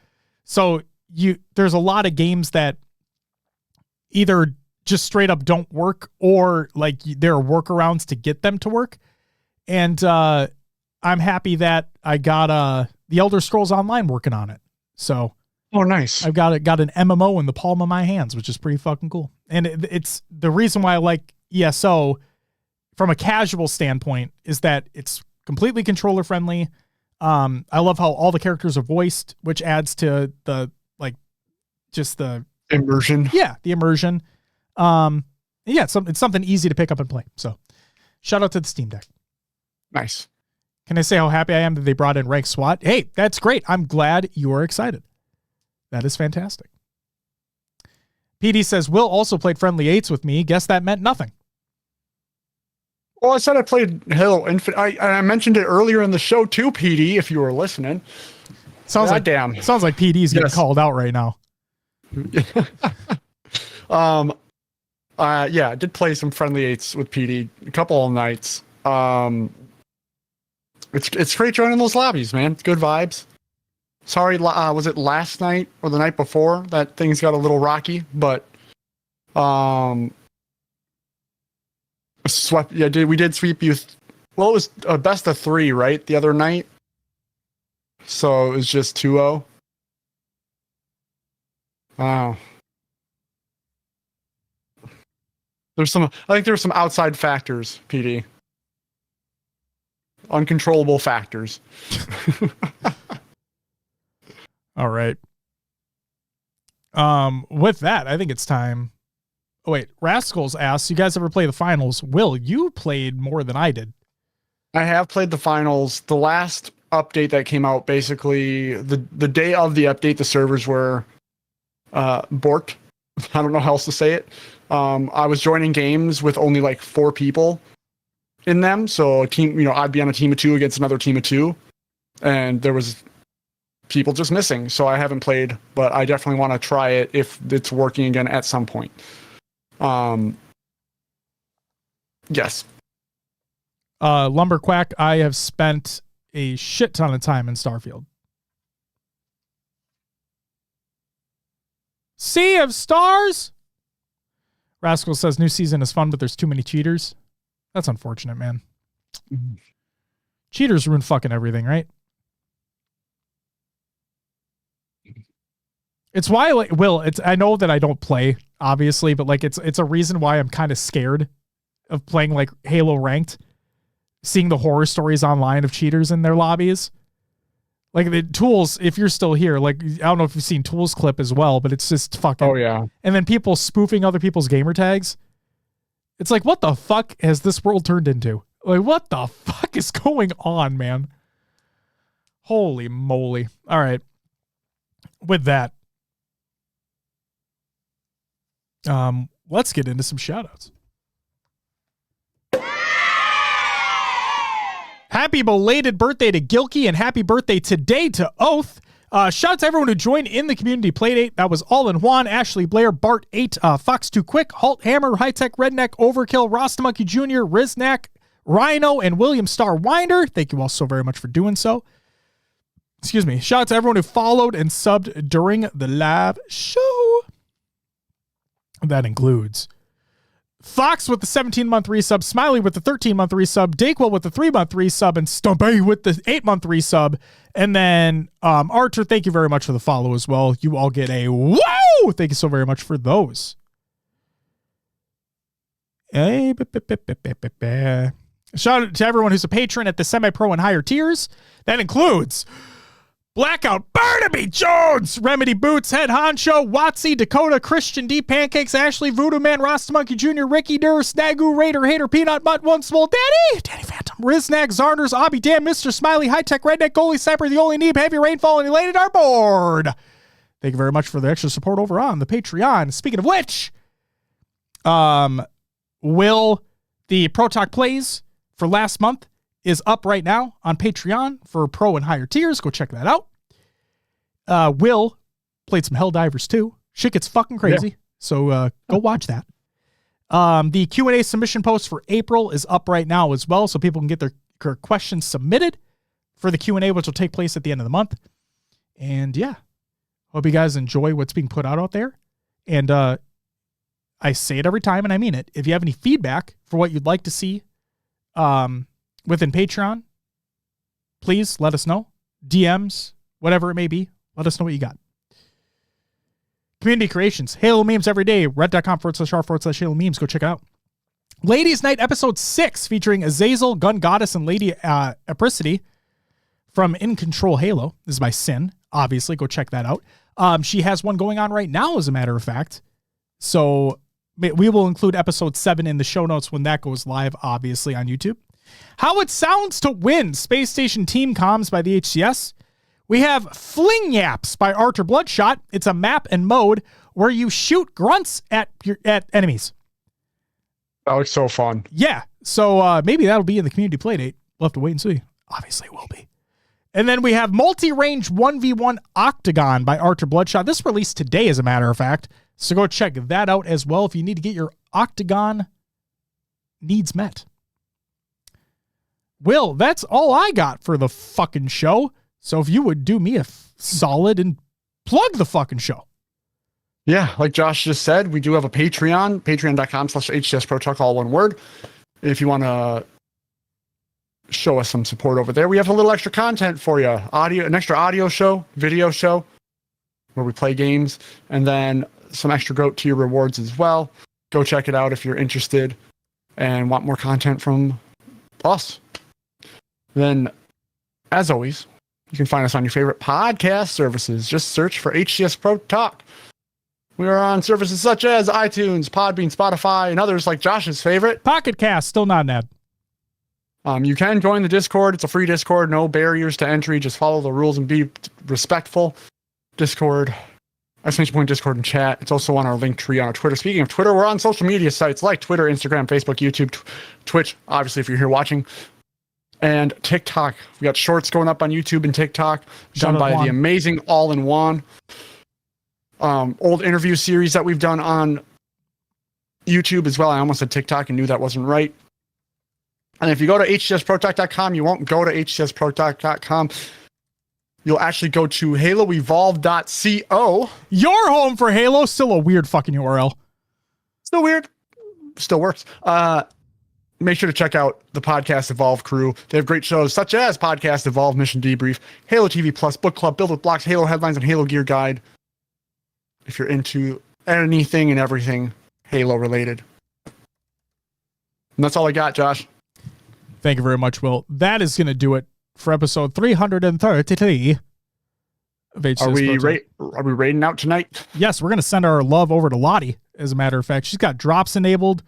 So there's a lot of games that either just straight up don't work or like there are workarounds to get them to work. And I'm happy that I got the Elder Scrolls Online working on it. So oh, nice. I've got an MMO in the palm of my hands, which is pretty fucking cool. And it's the reason why I like ESO from a casual standpoint is that it's completely controller friendly. I love how all the characters are voiced, which adds to the just the immersion. Yeah, the immersion. Yeah, it's something easy to pick up and play. So, shout out to the Steam Deck. Nice. Can I say how happy I am that they brought in Rank SWAT? Hey, that's great. I'm glad you are excited. That is fantastic. PD says, Will also played Friendly 8s with me. Guess that meant nothing. Well, I said I played Halo Infinite. I mentioned it earlier in the show too, PD, if you were listening. Sounds like PD's getting called out right now. Yeah, I did play some Friendly 8s with PD a couple of nights. It's great joining those lobbies, man. It's good vibes. Sorry, was it last night or the night before that things got a little rocky? But swept. Yeah, we did sweep you. Well, it was a best of 3, right? The other night. So it was just 2-0. Wow. I think there's some outside factors, PD. Uncontrollable factors. All right. With that, I think it's time. Oh, wait. Rascals asks, you guys ever play the finals? Will, you played more than I did. I have played the finals. The last update that came out, basically, the day of the update, the servers were borked. I don't know how else to say it. I was joining games with only like 4 people in them. So a team, I'd be on a team of 2 against another team of 2. And there was people just missing. So I haven't played, but I definitely want to try it if it's working again at some point. Yes. Lumberquack, I have spent a shit ton of time in Starfield. Sea of Stars? Rascal says new season is fun, but there's too many cheaters. That's unfortunate, man. Mm-hmm. Cheaters ruin fucking everything, right? It's why, I know that I don't play, obviously, but it's a reason why I'm kind of scared of playing like Halo Ranked, seeing the horror stories online of cheaters in their lobbies. Like the Tools, if you're still here, I don't know if you've seen Tools clip as well, but it's just fucking. Oh yeah. And then people spoofing other people's gamer tags. It's like, what the fuck has this world turned into? Like, what the fuck is going on, man? Holy moly. All right. With that, let's get into some shoutouts. Happy belated birthday to Gilkey and happy birthday today to Oath. Shout out to everyone who joined in the community playdate. That was All in Juan, Ashley Blair, Bart 8, Fox Too Quick, Halt Hammer, High Tech Redneck, Overkill, Rostermonkey Jr., Riznak, Rhino, and William Star Winder. Thank you all so very much for doing so. Excuse me. Shout out to everyone who followed and subbed during the live show. That includes Fox with the 17-month resub, Smiley with the 13-month resub, Dayquil with the 3-month resub, and Stumpy with the 8-month resub. And then Archer, thank you very much for the follow as well. You all get a whoa! Thank you so very much for those. Shout out to everyone who's a patron at the semi-pro and higher tiers. That includes Blackout, Barnaby Jones, Remedy Boots, Head Honcho, Watsy, Dakota, Christian D, Pancakes, Ashley, Voodoo Man, Rasta Monkey Jr., Ricky Durr, Snagu, Raider, Hater, Peanut, Mutt, One Small Danny Phantom, Riznag, Zarners, Obby Dan, Mr. Smiley, High Tech, Redneck, Goalie, Sniper, The Only Neeb, Heavy Rainfall, and Elated Our Board. Thank you very much for the extra support over on the Patreon. Speaking of which, Will, the Pro Talk Plays for last month is up right now on Patreon for pro and higher tiers. Go check that out. Will played some Helldivers too. Shit gets fucking crazy. Yeah. So go watch that. The Q&A submission post for April is up right now as well, so people can get their questions submitted for the Q&A, which will take place at the end of the month. And yeah, hope you guys enjoy what's being put out there. And I say it every time, and I mean it. If you have any feedback for what you'd like to see within Patreon, please let us know. DMs, whatever it may be, let us know what you got. Community creations, Halo memes every day, red.com/r/Halo memes. Go check it out. Ladies Night episode 6 featuring Azazel, Gun Goddess, and Lady Apricity from In Control Halo. This is by Sin, obviously. Go check that out. She has one going on right now, as a matter of fact. So we will include episode 7 in the show notes when that goes live, obviously, on YouTube. How it sounds to win Space Station Team Comms by the HCS. We have Fling Yaps by Archer Bloodshot. It's a map and mode where you shoot grunts at enemies. That looks so fun. Yeah. So maybe that'll be in the community playdate. We'll have to wait and see. Obviously it will be. And then we have Multi-Range 1v1 Octagon by Archer Bloodshot. This released today, as a matter of fact. So go check that out as well if you need to get your Octagon needs met. Will, that's all I got for the fucking show. So if you would do me a solid and plug the fucking show. Yeah, like Josh just said, we do have a Patreon, patreon.com/HCS Pro Talk, all one word. If you want to show us some support over there, we have a little extra content for you. An extra audio show, video show, where we play games, and then some extra GOAT tier rewards as well. Go check it out if you're interested and want more content from us. Then, as always, you can find us on your favorite podcast services. Just search for HCS Pro Talk. We are on services such as iTunes, Podbean, Spotify, and others like Josh's favorite. Pocket Cast, still not an ad. You can join the Discord. It's a free Discord. No barriers to entry. Just follow the rules and be respectful. Discord, Discord and chat. It's also on our link tree on our Twitter. Speaking of Twitter, we're on social media sites like Twitter, Instagram, Facebook, YouTube, Twitch, obviously if you're here watching, and TikTok. We got shorts going up on YouTube and TikTok, done by the amazing All-in-One. Old interview series that we've done on YouTube as well. I almost said TikTok and knew that wasn't right. And if you go to hcsprotalk.com, you won't go to hcsprotalk.com. You'll actually go to haloevolve.co. Your home for Halo. Still a weird fucking URL. Still weird. Still works. Make sure to check out the Podcast Evolve crew. They have great shows such as Podcast Evolve, Mission Debrief, Halo TV Plus, Book Club, Build with Blocks, Halo Headlines, and Halo Gear Guide. If you're into anything and everything Halo related. And that's all I got, Josh. Thank you very much, Will. That is going to do it for episode 333 of HCS Are we raiding out tonight? Yes, we're going to send our love over to Lottie, as a matter of fact. She's got drops enabled,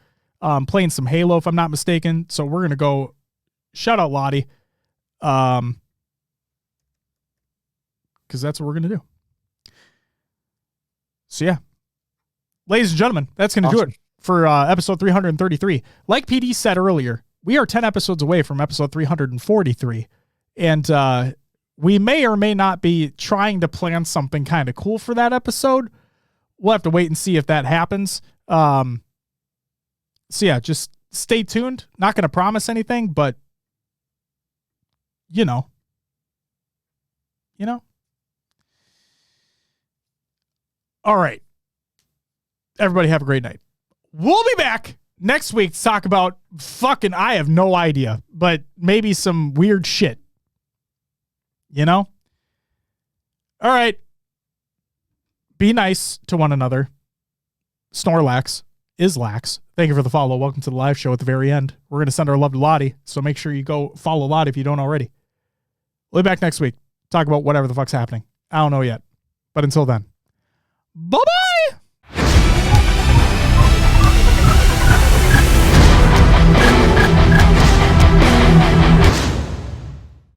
playing some Halo, if I'm not mistaken. So we're going to go shout out Lottie, because that's what we're going to do. So yeah, ladies and gentlemen, that's going to do it for episode 333. Like PD said earlier, we are 10 episodes away from episode 343. And we may or may not be trying to plan something kind of cool for that episode. We'll have to wait and see if that happens. So yeah, just stay tuned. Not going to promise anything, but you know, you know? All right. Everybody have a great night. We'll be back next week to talk about fucking, I have no idea, but maybe some weird shit. You know? All right. Be nice to one another. Snorlax is Lax. Thank you for the follow. Welcome to the live show at the very end. We're going to send our love to Lottie, so make sure you go follow Lottie if you don't already. We'll be back next week. Talk about whatever the fuck's happening. I don't know yet. But until then, bye-bye!